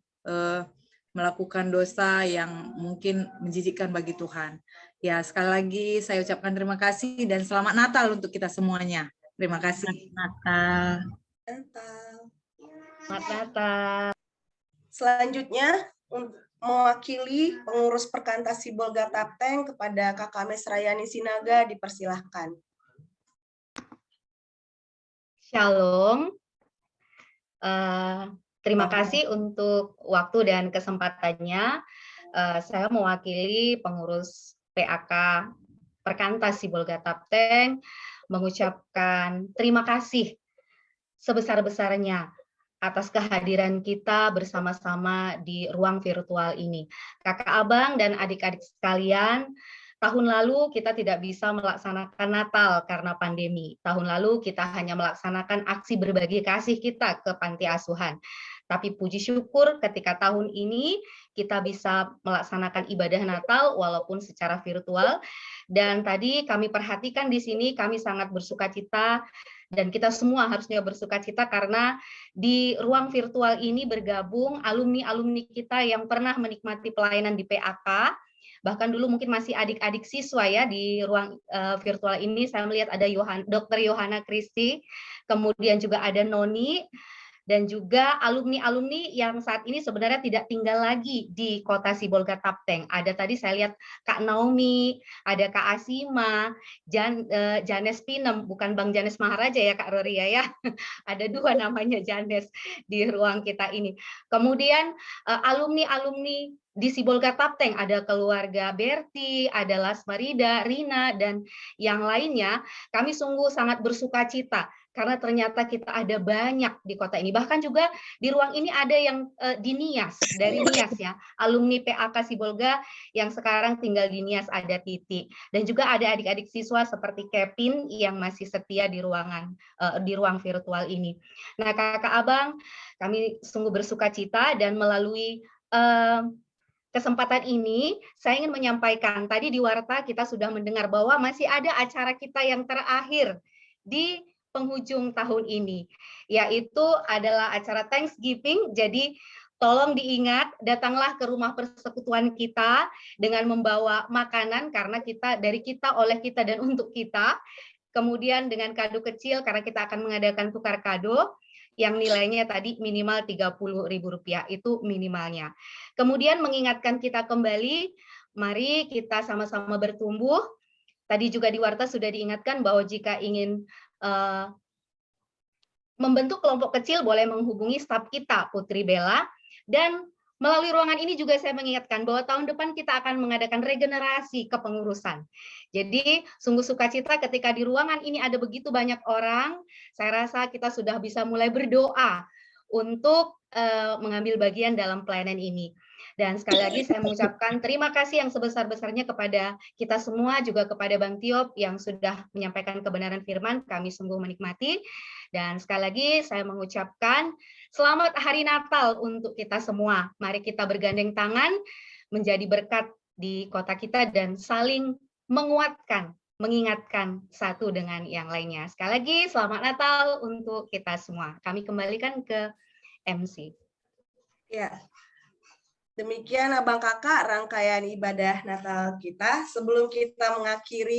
melakukan dosa yang mungkin menjijikkan bagi Tuhan. Ya, sekali lagi saya ucapkan terima kasih dan selamat Natal untuk kita semuanya. Terima kasih. Natal. Selamat Natal. Selanjutnya, mewakili pengurus Perkantas Sibolga Tapteng kepada Kakak Mesrayani Sinaga, dipersilahkan. Shalom. Terima kasih untuk waktu dan kesempatannya. Saya mewakili pengurus PAK Perkantas Sibolga Tapteng mengucapkan terima kasih sebesar-besarnya atas kehadiran kita bersama-sama di ruang virtual ini. Kakak abang dan adik-adik sekalian, tahun lalu kita tidak bisa melaksanakan Natal karena pandemi. Tahun lalu kita hanya melaksanakan aksi berbagi kasih kita ke panti asuhan. Tapi puji syukur ketika tahun ini kita bisa melaksanakan ibadah Natal walaupun secara virtual. Dan tadi kami perhatikan di sini, kami sangat bersukacita dan kita semua harusnya bersukacita karena di ruang virtual ini bergabung alumni-alumni kita yang pernah menikmati pelayanan di PAK. Bahkan dulu mungkin masih adik-adik siswa ya di ruang virtual ini. Saya melihat ada Dr. Yohana Kristi, kemudian juga ada Noni, dan juga alumni-alumni yang saat ini sebenarnya tidak tinggal lagi di kota Sibolga Tapteng. Ada tadi saya lihat Kak Naomi, ada Kak Asima, Janes Pinem, bukan Bang Janes Maharaja ya Kak Roria ya. Ada dua namanya Janes di ruang kita ini. Kemudian alumni-alumni di Sibolga Tapteng, ada keluarga Berti, ada Lasmarida, Rina, dan yang lainnya. Kami sungguh sangat bersukacita karena ternyata kita ada banyak di kota ini. Bahkan juga di ruang ini ada yang di Nias, dari Nias ya, alumni PAK Sibolga yang sekarang tinggal di Nias, ada Titi. Dan juga ada adik-adik siswa seperti Kevin yang masih setia di ruang virtual ini. Nah, kakak abang, kami sungguh bersukacita dan melalui kesempatan ini saya ingin menyampaikan, tadi di Warta kita sudah mendengar bahwa masih ada acara kita yang terakhir di penghujung tahun ini, yaitu adalah acara Thanksgiving. Jadi tolong diingat, datanglah ke rumah persekutuan kita dengan membawa makanan karena kita dari kita, oleh kita, dan untuk kita. Kemudian dengan kado kecil karena kita akan mengadakan tukar kado yang nilainya tadi minimal Rp30.000, itu minimalnya. Kemudian mengingatkan kita kembali, mari kita sama-sama bertumbuh. Tadi juga di Warta sudah diingatkan bahwa jika ingin membentuk kelompok kecil boleh menghubungi staf kita, Putri Bella. Dan melalui ruangan ini juga saya mengingatkan bahwa tahun depan kita akan mengadakan regenerasi kepengurusan. Jadi sungguh sukacita ketika di ruangan ini ada begitu banyak orang, saya rasa kita sudah bisa mulai berdoa untuk mengambil bagian dalam pelayanan ini. Dan sekali lagi saya mengucapkan terima kasih yang sebesar-besarnya kepada kita semua, juga kepada Bang Tiop yang sudah menyampaikan kebenaran firman, kami sungguh menikmati. Dan sekali lagi saya mengucapkan selamat hari Natal untuk kita semua. Mari kita bergandeng tangan menjadi berkat di kota kita dan saling menguatkan, mengingatkan satu dengan yang lainnya. Sekali lagi selamat Natal untuk kita semua. Kami kembalikan ke MC. Ya. Demikian Abang Kakak rangkaian ibadah Natal kita. Sebelum kita mengakhiri